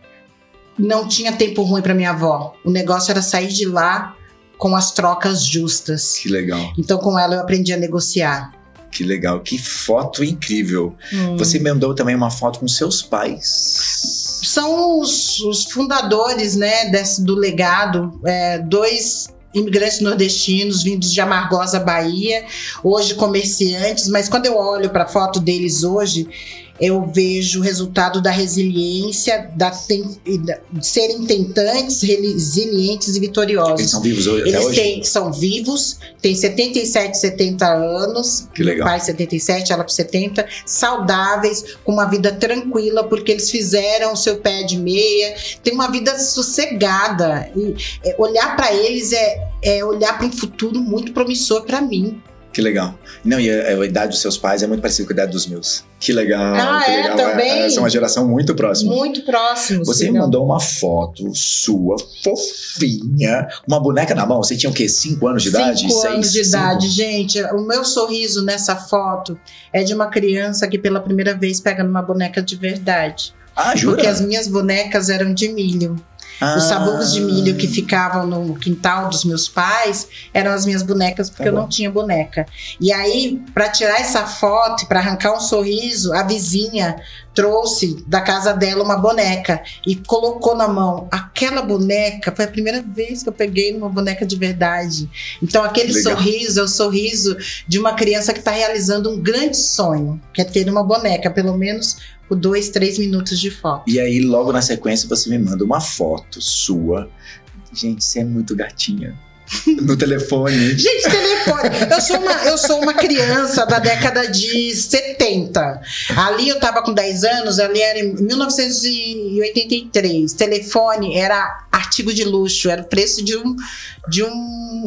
Speaker 3: Não tinha tempo ruim para minha avó. O negócio era sair de lá com as trocas justas.
Speaker 2: Que legal.
Speaker 3: Então, com ela, eu aprendi a negociar.
Speaker 2: Que legal, que foto incrível. Você me mandou também uma foto com seus pais.
Speaker 3: São os fundadores, né, do legado, 2 imigrantes nordestinos vindos de Amargosa, Bahia, hoje comerciantes, mas quando eu olho para a foto deles hoje, eu vejo o resultado da resiliência, de serem tentantes, resilientes e vitoriosos.
Speaker 2: Eles são vivos até hoje?
Speaker 3: Eles são vivos, têm 77, 70 anos.
Speaker 2: Que legal.
Speaker 3: Meu pai 77, ela com 70, saudáveis, com uma vida tranquila, porque eles fizeram o seu pé de meia, tem uma vida sossegada. E olhar para eles é olhar para um futuro muito promissor para mim.
Speaker 2: Que legal. Não, e a idade dos seus pais é muito parecida com a idade dos meus. Que legal.
Speaker 3: Ah,
Speaker 2: que
Speaker 3: é?
Speaker 2: legal.
Speaker 3: Também?
Speaker 2: São uma geração muito próxima.
Speaker 3: Muito próximos.
Speaker 2: Você me mandou uma foto sua, fofinha, uma boneca na mão. Você tinha o quê? 5 anos de idade?
Speaker 3: 5 anos de
Speaker 2: 6,
Speaker 3: idade. Gente, o meu sorriso nessa foto é de uma criança que pela primeira vez pega numa boneca de verdade.
Speaker 2: Ah, jura?
Speaker 3: Porque as minhas bonecas eram de milho. Os sabores de milho que ficavam no quintal dos meus pais eram as minhas bonecas, porque eu não tinha boneca. E aí, para tirar essa foto, para arrancar um sorriso, a vizinha trouxe da casa dela uma boneca e colocou na mão. Aquela boneca foi a primeira vez que eu peguei numa boneca de verdade. Então, aquele sorriso é o sorriso de uma criança que está realizando um grande sonho, que é ter uma boneca, pelo menos por 2, 3 minutos de foto.
Speaker 2: E aí, logo na sequência, você me manda uma foto sua. Gente, você é muito gatinha. No telefone.
Speaker 3: Gente, telefone. Eu sou uma criança da década de 70. Ali eu tava com 10 anos, ali era em 1983. Telefone era artigo de luxo, era o preço de um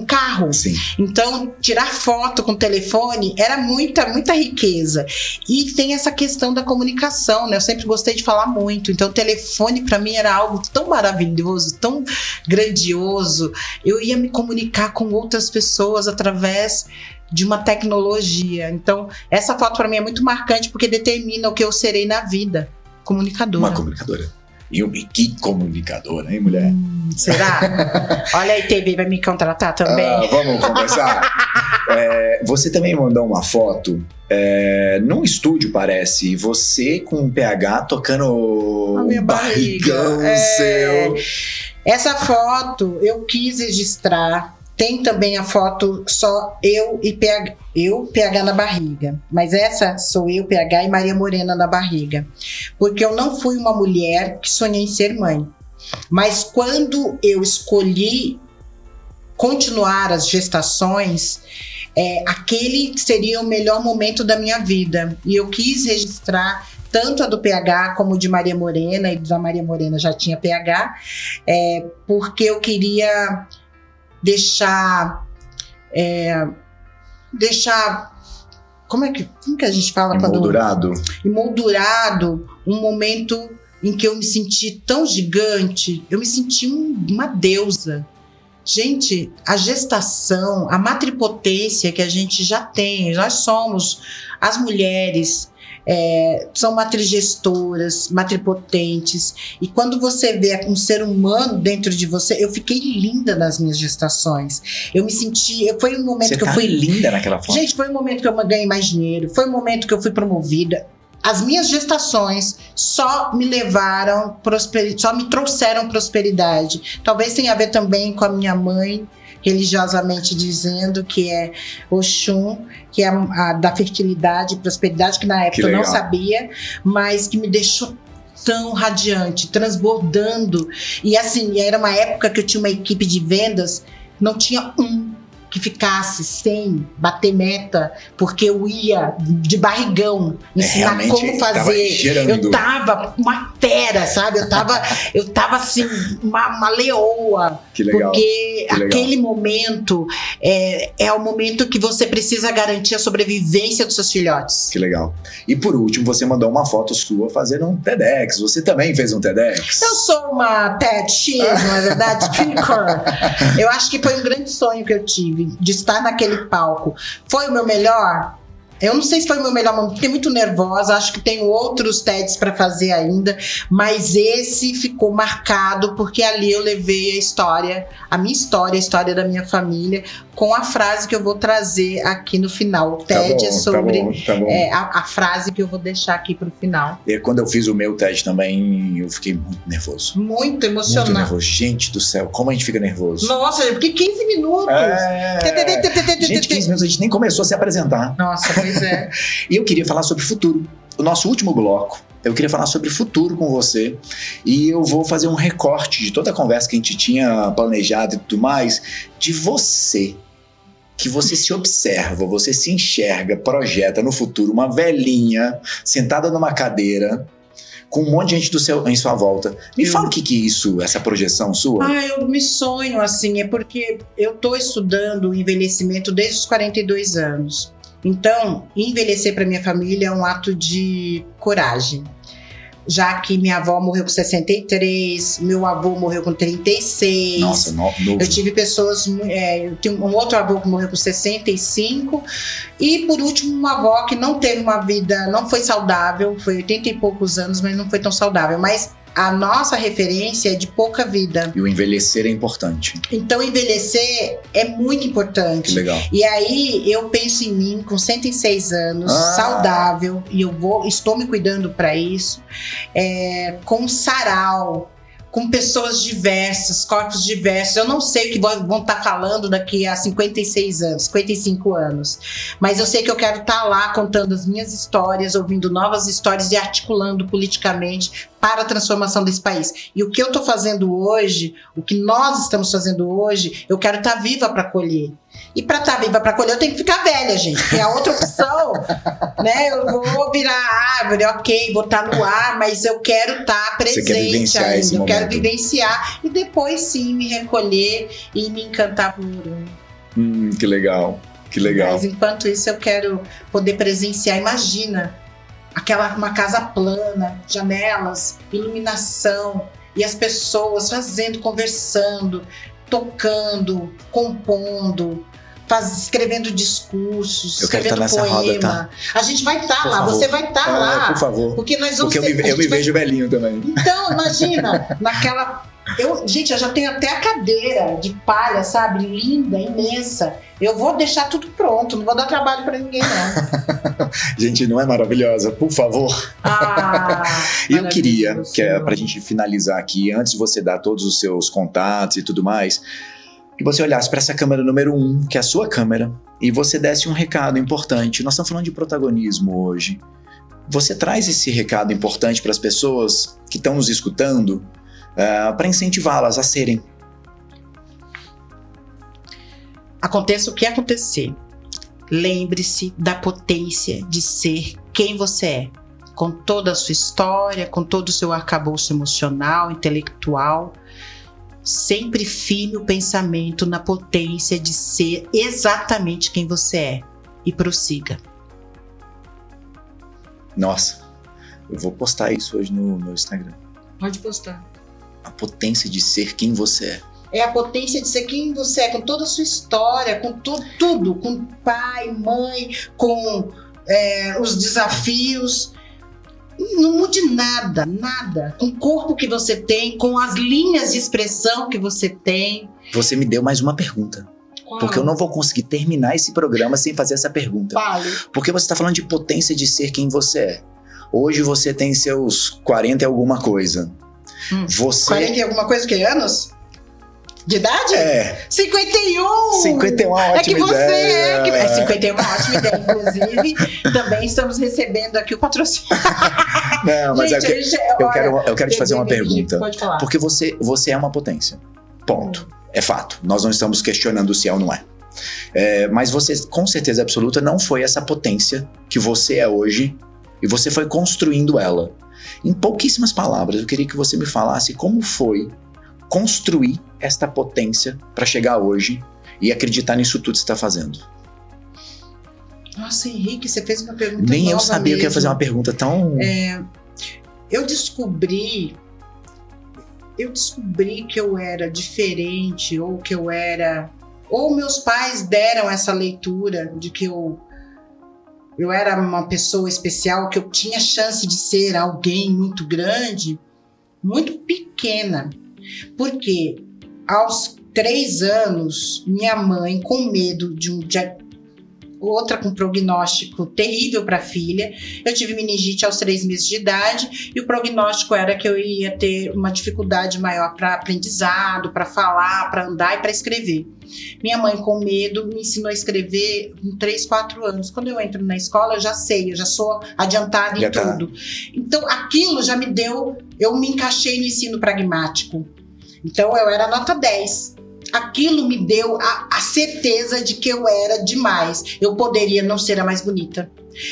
Speaker 3: carro.
Speaker 2: Sim.
Speaker 3: Então, tirar foto com telefone era muita riqueza. E tem essa questão da comunicação, né? Eu sempre gostei de falar muito. Então, o telefone para mim era algo tão maravilhoso, tão grandioso. Eu ia me comunicar com outras pessoas através de uma tecnologia. Então, essa foto para mim é muito marcante porque determina o que eu serei na vida. Comunicadora.
Speaker 2: Uma comunicadora. E que comunicadora, hein, mulher?
Speaker 3: Será? Olha aí, TV vai me contratar também.
Speaker 2: Vamos conversar. Você também mandou uma foto num estúdio, parece. Você com um PH tocando
Speaker 3: a minha
Speaker 2: barrigão seu.
Speaker 3: Essa foto eu quis registrar. Tem também a foto só eu e PH. Eu, PH na barriga. Mas essa sou eu, PH e Maria Morena na barriga. Porque eu não fui uma mulher que sonhei em ser mãe. Mas quando eu escolhi continuar as gestações, aquele seria o melhor momento da minha vida. E eu quis registrar tanto a do PH como de Maria Morena, e da Maria Morena já tinha PH, porque eu queria deixar como que a gente fala? Emoldurado um momento em que eu me senti tão gigante, eu me senti uma deusa. Gente, a gestação, a matripotência que a gente já tem, nós somos as mulheres, são matrigestoras, matripotentes, e quando você vê um ser humano dentro de você, eu fiquei linda nas minhas gestações. Eu me senti, foi um momento
Speaker 2: você
Speaker 3: que eu fui
Speaker 2: linda naquela foto.
Speaker 3: Gente, foi um momento que eu ganhei mais dinheiro, foi um momento que eu fui promovida. As minhas gestações só me trouxeram prosperidade. Talvez tenha a ver também com a minha mãe, religiosamente dizendo, que é Oxum, que é a da fertilidade e prosperidade, que na época eu não sabia, mas que me deixou tão radiante, transbordando. E assim, era uma época que eu tinha uma equipe de vendas, não tinha que ficasse sem bater meta, porque eu ia de barrigão ensinar como fazer. Eu tava uma fera, sabe? Eu tava assim, uma leoa.
Speaker 2: Que legal.
Speaker 3: Porque aquele momento é o momento que você precisa garantir a sobrevivência dos seus filhotes.
Speaker 2: Que legal. E por último, você mandou uma foto sua fazendo um TEDx. Você também fez um TEDx?
Speaker 3: Eu sou uma TEDx, não é verdade? Speaker. Eu acho que foi um grande sonho que eu tive, de estar naquele palco. Foi o meu melhor? Eu não sei se foi o meu melhor momento, fiquei muito nervosa, acho que tenho outros TEDs para fazer ainda, mas esse ficou marcado porque ali eu levei a minha história, a história da minha família, com a frase que eu vou trazer aqui no final. O TED é sobre a frase que eu vou deixar aqui pro final.
Speaker 2: E quando eu fiz o meu TED também, eu fiquei muito nervoso.
Speaker 3: Muito emocionado.
Speaker 2: Muito nervoso. Gente do céu, como a gente fica nervoso.
Speaker 3: Nossa, porque 15 minutos.
Speaker 2: Gente, 15 minutos a gente nem começou a se apresentar.
Speaker 3: Nossa, pois é.
Speaker 2: E eu queria falar sobre futuro. o nosso último bloco, eu queria falar sobre futuro com você e eu vou fazer um recorte de toda a conversa que a gente tinha planejado e tudo mais, de você, que você se observa, você se enxerga, projeta no futuro uma velhinha sentada numa cadeira com um monte de gente em sua volta. Me fala o que é isso, essa projeção sua?
Speaker 3: Eu me sonho assim, é porque eu tô estudando envelhecimento desde os 42 anos. Então, envelhecer para minha família é um ato de coragem. Já que minha avó morreu com 63, meu avô morreu com 36.
Speaker 2: Nossa, novo.
Speaker 3: Eu tive pessoas, eu tenho um outro avô que morreu com 65. E por último, uma avó que não teve uma vida, não foi saudável, foi 80 e poucos anos, mas não foi tão saudável. Mas a nossa referência é de pouca vida.
Speaker 2: E o envelhecer é importante.
Speaker 3: Então, envelhecer é muito importante.
Speaker 2: Que legal.
Speaker 3: E aí, eu penso em mim com 106 anos, saudável, e estou me cuidando para isso, com sarau, com pessoas diversas, corpos diversos. Eu não sei o que vão estar falando daqui a 56 anos, 55 anos. Mas eu sei que eu quero estar lá contando as minhas histórias, ouvindo novas histórias e articulando politicamente para a transformação desse país. E o que eu estou fazendo hoje, o que nós estamos fazendo hoje, eu quero estar viva para colher. E para estar viva para colher, eu tenho que ficar velha, gente. Que é a outra opção, né? Eu vou virar árvore, ok, vou estar no ar, mas eu quero estar presente.
Speaker 2: Você quer vivenciar
Speaker 3: ainda.
Speaker 2: esse
Speaker 3: eu
Speaker 2: momento.
Speaker 3: Quero vivenciar e depois sim me recolher e me encantar por
Speaker 2: Que legal, que legal.
Speaker 3: Mas enquanto isso eu quero poder presenciar. Imagina uma casa plana, janelas, iluminação e as pessoas fazendo, conversando, tocando, compondo, escrevendo discursos, escrevendo poema. Tá? A gente vai estar lá,
Speaker 2: favor.
Speaker 3: Você vai estar lá.
Speaker 2: Por favor.
Speaker 3: Porque nós vamos
Speaker 2: eu me vejo velhinho também.
Speaker 3: Então, imagina, eu já tenho até a cadeira de palha, sabe? Linda, imensa. Eu vou deixar tudo pronto, não vou dar trabalho pra ninguém, não.
Speaker 2: Gente, não é maravilhosa? Por favor. E eu queria, pra gente finalizar aqui, antes de você dar todos os seus contatos e tudo mais, que você olhasse para essa câmera número 1, que é a sua câmera, e você desse um recado importante. Nós estamos falando de protagonismo hoje. Você traz esse recado importante para as pessoas que estão nos escutando, para incentivá-las a serem.
Speaker 3: Aconteça o que acontecer, lembre-se da potência de ser quem você é, com toda a sua história, com todo o seu arcabouço emocional, intelectual. Sempre firme o pensamento na potência de ser exatamente quem você é e prossiga.
Speaker 2: Nossa, eu vou postar isso hoje no meu Instagram.
Speaker 3: Pode postar.
Speaker 2: A potência de ser quem você é.
Speaker 3: É a potência de ser quem você é, com toda a sua história, com tudo, com pai, mãe, com os desafios. Não mude nada. Com o corpo que você tem, com as linhas de expressão que você tem.
Speaker 2: Você me deu mais uma pergunta.
Speaker 3: Qual?
Speaker 2: Porque eu não vou conseguir terminar esse programa sem fazer essa pergunta.
Speaker 3: Fale.
Speaker 2: Porque você está falando de potência de ser quem você é. Hoje você tem seus 40 e alguma coisa.
Speaker 3: 40 e alguma coisa, que anos? De idade? 51!
Speaker 2: 51 é uma ótima
Speaker 3: ideia. É que você
Speaker 2: ideia.
Speaker 3: 51 é uma ótima ideia, inclusive. Também estamos recebendo aqui o patrocínio.
Speaker 2: Não, mas
Speaker 3: gente,
Speaker 2: eu quero te fazer uma pergunta.
Speaker 3: Pode falar.
Speaker 2: Porque você é uma potência. Ponto. É fato. Nós não estamos questionando se é ou não é. Mas você, com certeza absoluta, não foi essa potência que você é hoje e você foi construindo ela. Em pouquíssimas palavras, eu queria que você me falasse como foi construir esta potência para chegar hoje e acreditar nisso tudo que você está fazendo.
Speaker 3: Nossa, Henrique, você fez uma pergunta
Speaker 2: Nem
Speaker 3: nova
Speaker 2: eu sabia
Speaker 3: mesmo.
Speaker 2: que ia fazer uma pergunta tão...
Speaker 3: Eu descobri que eu era diferente, ou que eu era... Ou meus pais deram essa leitura de que eu era uma pessoa especial, que eu tinha chance de ser alguém muito grande, muito pequena. Porque aos 3 anos, minha mãe, com medo de outra com prognóstico terrível para a filha. Eu tive meningite aos 3 meses de idade e o prognóstico era que eu ia ter uma dificuldade maior para aprendizado, para falar, para andar e para escrever. Minha mãe, com medo, me ensinou a escrever com 3, 4 anos. Quando eu entro na escola, eu já sei, eu já sou adiantada em tudo. Então, aquilo já me deu... Eu me encaixei no ensino pragmático. Então, eu era nota 10. Aquilo me deu a certeza de que eu era demais. Eu poderia não ser a mais bonita.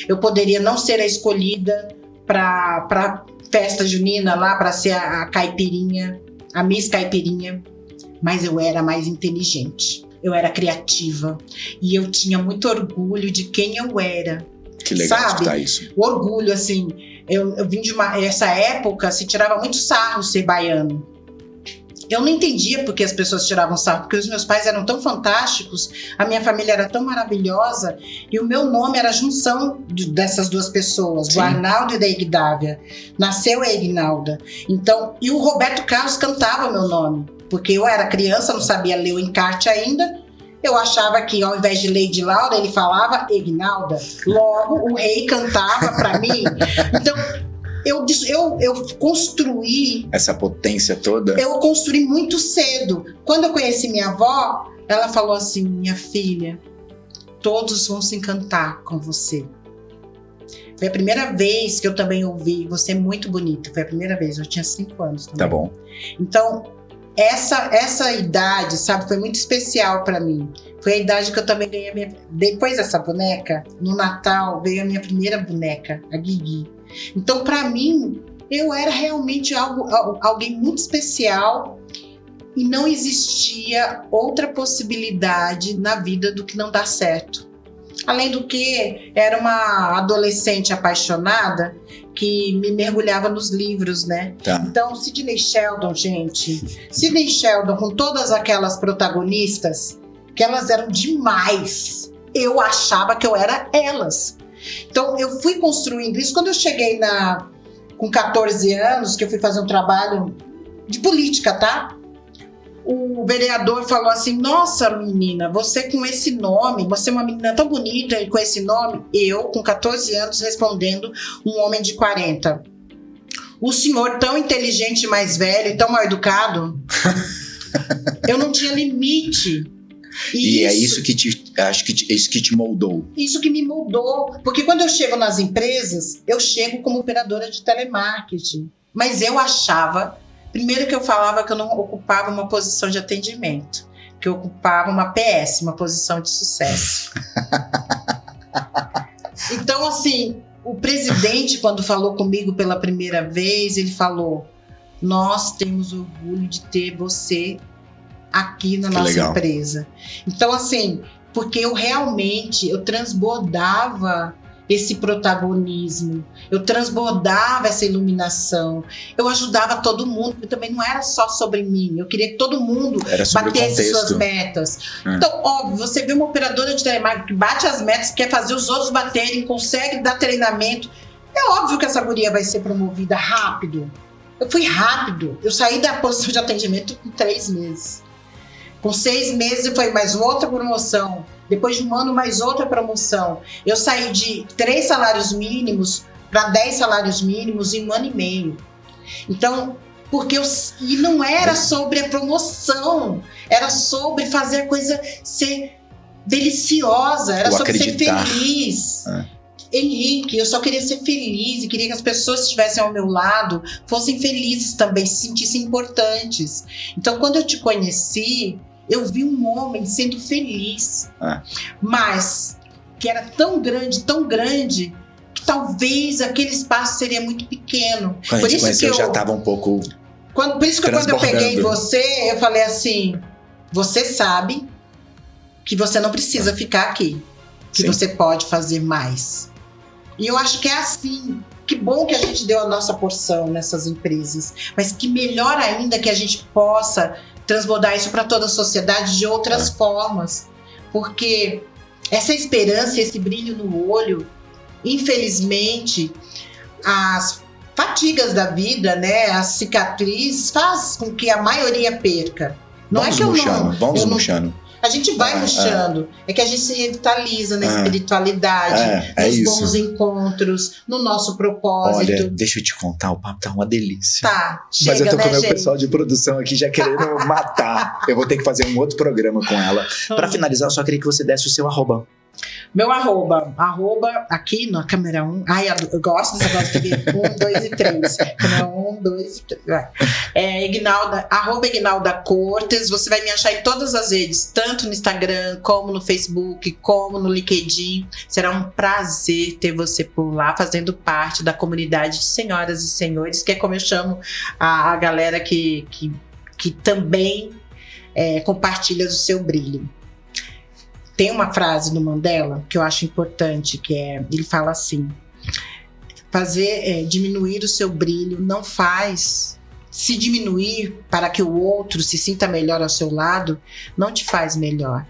Speaker 3: Eu poderia não ser a escolhida para festa junina lá, para ser a caipirinha, a Miss Caipirinha. Mas eu era mais inteligente, eu era criativa e eu tinha muito orgulho de quem eu era.
Speaker 2: Que legal,
Speaker 3: sabe?
Speaker 2: escutar isso.
Speaker 3: O orgulho, assim, eu vim de essa época, se tirava muito sarro ser baiano. Eu não entendia por que as pessoas tiravam sarro, porque os meus pais eram tão fantásticos, a minha família era tão maravilhosa, e o meu nome era a junção dessas duas pessoas, do Arnaldo e da Egdávia. Nasceu a Egnalda. Então, e o Roberto Carlos cantava o meu nome, porque eu era criança, não sabia ler o encarte ainda. Eu achava que ao invés de Lady Laura, ele falava Egnalda. Logo, o rei cantava para mim. Então, eu construí...
Speaker 2: Essa potência toda?
Speaker 3: Eu construí muito cedo. Quando eu conheci minha avó, ela falou assim, minha filha, todos vão se encantar com você. Foi a primeira vez que eu também ouvi, você é muito bonita. Foi a primeira vez, eu tinha 5 anos também.
Speaker 2: Tá bom.
Speaker 3: Então, essa idade, sabe, foi muito especial para mim. Foi a idade que eu também ganhei depois dessa boneca, no Natal, veio a minha primeira boneca, a Guigui. Então, para mim, eu era realmente alguém muito especial e não existia outra possibilidade na vida do que não dar certo. Além do que, era uma adolescente apaixonada que me mergulhava nos livros, né?
Speaker 2: Tá.
Speaker 3: Então, Sidney Sheldon, gente. Sidney Sheldon, com todas aquelas protagonistas, que elas eram demais. Eu achava que eu era elas. Então, eu fui construindo isso. Quando eu cheguei com 14 anos, que eu fui fazer um trabalho de política, tá? O vereador falou assim, nossa, menina, você com esse nome, você é uma menina tão bonita e com esse nome. Eu, com 14 anos, respondendo, um homem de 40. O senhor tão inteligente, mais velho e tão mal educado. Eu não tinha limite.
Speaker 2: E é isso que isso que te moldou.
Speaker 3: Isso que me moldou. Porque quando eu chego nas empresas, eu chego como operadora de telemarketing. Mas eu achava, primeiro que eu falava que eu não ocupava uma posição de atendimento, que eu ocupava uma PS, uma posição de sucesso. Então, assim, o presidente, quando falou comigo pela primeira vez, ele falou, nós temos orgulho de ter você aqui na nossa empresa. Então, assim, porque eu transbordava esse protagonismo, eu transbordava essa iluminação, eu ajudava todo mundo, porque também não era só sobre mim, eu queria que todo mundo batesse suas metas. Então, óbvio, você vê uma operadora de telemarketing que bate as metas, quer fazer os outros baterem, consegue dar treinamento, é óbvio que essa guria vai ser promovida rápido. Eu fui rápido, eu saí da posição de atendimento com 3 meses. Com 6 meses foi mais outra promoção. Depois de 1 ano, mais outra promoção. Eu saí de 3 salários mínimos para 10 salários mínimos em 1 ano e meio. Então, e não era sobre a promoção, era sobre fazer a coisa ser deliciosa, era sobre ser feliz. Henrique, eu só queria ser feliz e queria que as pessoas que estivessem ao meu lado fossem felizes também, se sentissem importantes. Então, quando eu te conheci, eu vi um homem sendo feliz, mas que era tão grande, que talvez aquele espaço seria muito pequeno.
Speaker 2: Quando a gente conheceu, eu já estava um pouco
Speaker 3: por isso que quando eu peguei você, eu falei assim, você sabe que você não precisa ficar aqui, que você pode fazer mais. E eu acho que é assim. Que bom que a gente deu a nossa porção nessas empresas, mas que melhor ainda que a gente possa transbordar isso para toda a sociedade de outras formas, porque essa esperança, esse brilho no olho, infelizmente, as fatigas da vida, né, as cicatrizes, faz com que a maioria perca. Não é que eu não...
Speaker 2: Vamos murchando.
Speaker 3: A gente vai murchando. É que a gente se revitaliza na espiritualidade, nos bons encontros, no nosso propósito.
Speaker 2: Olha, deixa eu te contar, o papo tá uma delícia.
Speaker 3: Tá, chega,
Speaker 2: mas eu tô com o meu
Speaker 3: gente?
Speaker 2: pessoal de produção aqui já querendo matar. Eu vou ter que fazer um outro programa com ela. Pra finalizar, eu só queria que você desse o seu arroba.
Speaker 3: Meu arroba aqui na câmera 1. Ai, eu gosto dessa coisa que vem 1, 2 e 3. Câmera 1, 2 e 3. É Ignalda, @Ignalda Cortes. Você vai me achar em todas as redes, tanto no Instagram, como no Facebook, como no LinkedIn. Será um prazer ter você por lá, fazendo parte da comunidade de senhoras e senhores, que é como eu chamo a galera que também compartilha do seu brilho. Tem uma frase no Mandela que eu acho importante, que ele fala assim: diminuir o seu brilho não faz, se diminuir para que o outro se sinta melhor ao seu lado, não te faz melhor.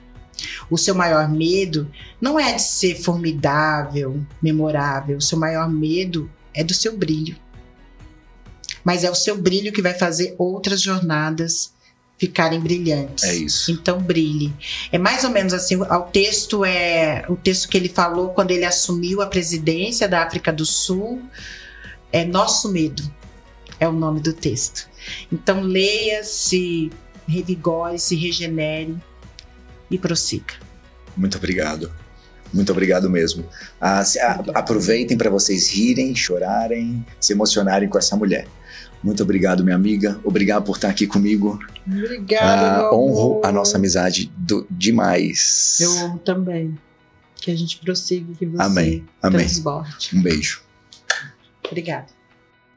Speaker 3: O seu maior medo não é de ser formidável, memorável, o seu maior medo é do seu brilho. Mas é o seu brilho que vai fazer outras jornadas ficarem brilhantes.
Speaker 2: É isso.
Speaker 3: Então brilhe. É mais ou menos assim, o texto que ele falou quando ele assumiu a presidência da África do Sul. É Nosso Medo, é o nome do texto. Então leia, se revigore, se regenere e prossiga.
Speaker 2: Muito obrigado. Muito obrigado mesmo. Aproveitem para vocês rirem, chorarem, se emocionarem com essa mulher. Muito obrigado, minha amiga. Obrigado por estar aqui comigo.
Speaker 3: Obrigada,
Speaker 2: honro a nossa amizade demais.
Speaker 3: Eu honro também. Que a gente prossiga, que você
Speaker 2: Amém.
Speaker 3: transborde.
Speaker 2: Um beijo.
Speaker 3: Obrigada.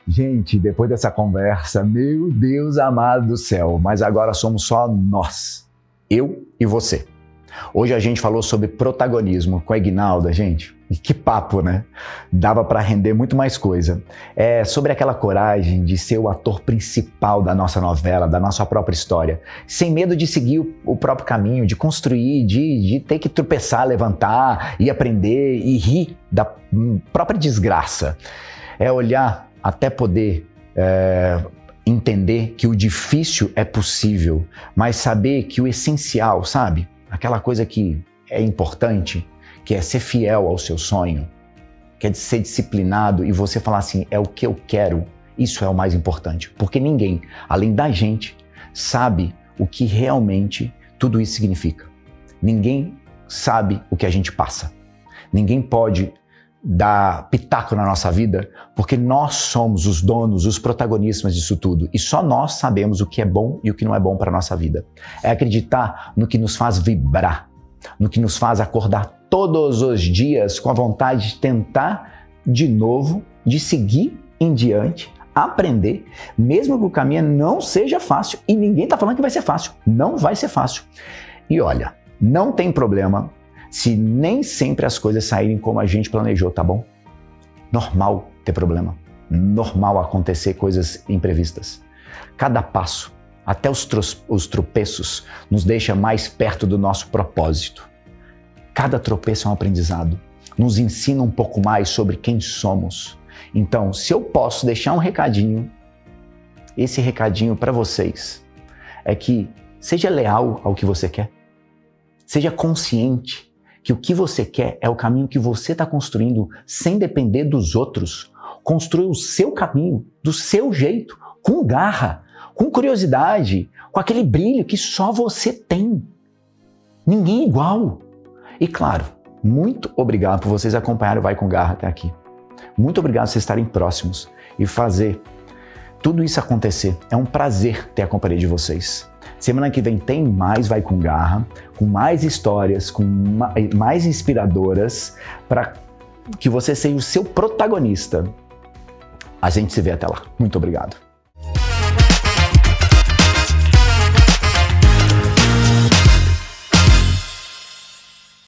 Speaker 1: Gente, depois dessa conversa, meu Deus amado do céu, mas agora somos só nós, eu e você. Hoje a gente falou sobre protagonismo com a Ignalda, gente. E que papo, né? Dava para render muito mais coisa. É sobre aquela coragem de ser o ator principal da nossa novela, da nossa própria história. Sem medo de seguir o próprio caminho, de construir, de ter que tropeçar, levantar e aprender e rir da própria desgraça. É olhar até poder entender que o difícil é possível, mas saber que o essencial, sabe? Aquela coisa que é importante, que é ser fiel ao seu sonho, que é de ser disciplinado e você falar assim, é o que eu quero, isso é o mais importante. Porque ninguém, além da gente, sabe o que realmente tudo isso significa. Ninguém sabe o que a gente passa. Ninguém pode dar pitaco na nossa vida, porque nós somos os donos, os protagonistas disso tudo. E só nós sabemos o que é bom e o que não é bom para a nossa vida. É acreditar no que nos faz vibrar, no que nos faz acordar todos os dias com a vontade de tentar de novo, de seguir em diante, aprender, mesmo que o caminho não seja fácil. E ninguém está falando que vai ser fácil. Não vai ser fácil. E olha, não tem problema se nem sempre as coisas saírem como a gente planejou, tá bom? Normal ter problema. Normal acontecer coisas imprevistas. Cada passo, até os tropeços, nos deixa mais perto do nosso propósito. Cada tropeço é um aprendizado. Nos ensina um pouco mais sobre quem somos. Então, se eu posso deixar um recadinho, esse recadinho para vocês é que seja leal ao que você quer. Seja consciente que o que você quer é o caminho que você está construindo sem depender dos outros. Construa o seu caminho, do seu jeito, com garra, com curiosidade, com aquele brilho que só você tem. Ninguém é igual. E claro, muito obrigado por vocês acompanharem o Vai com Garra até aqui. Muito obrigado por vocês estarem próximos e fazer tudo isso acontecer. É um prazer ter a companhia de vocês. Semana que vem tem mais Vai com Garra, com mais histórias, com mais inspiradoras, para que você seja o seu protagonista. A gente se vê até lá. Muito obrigado.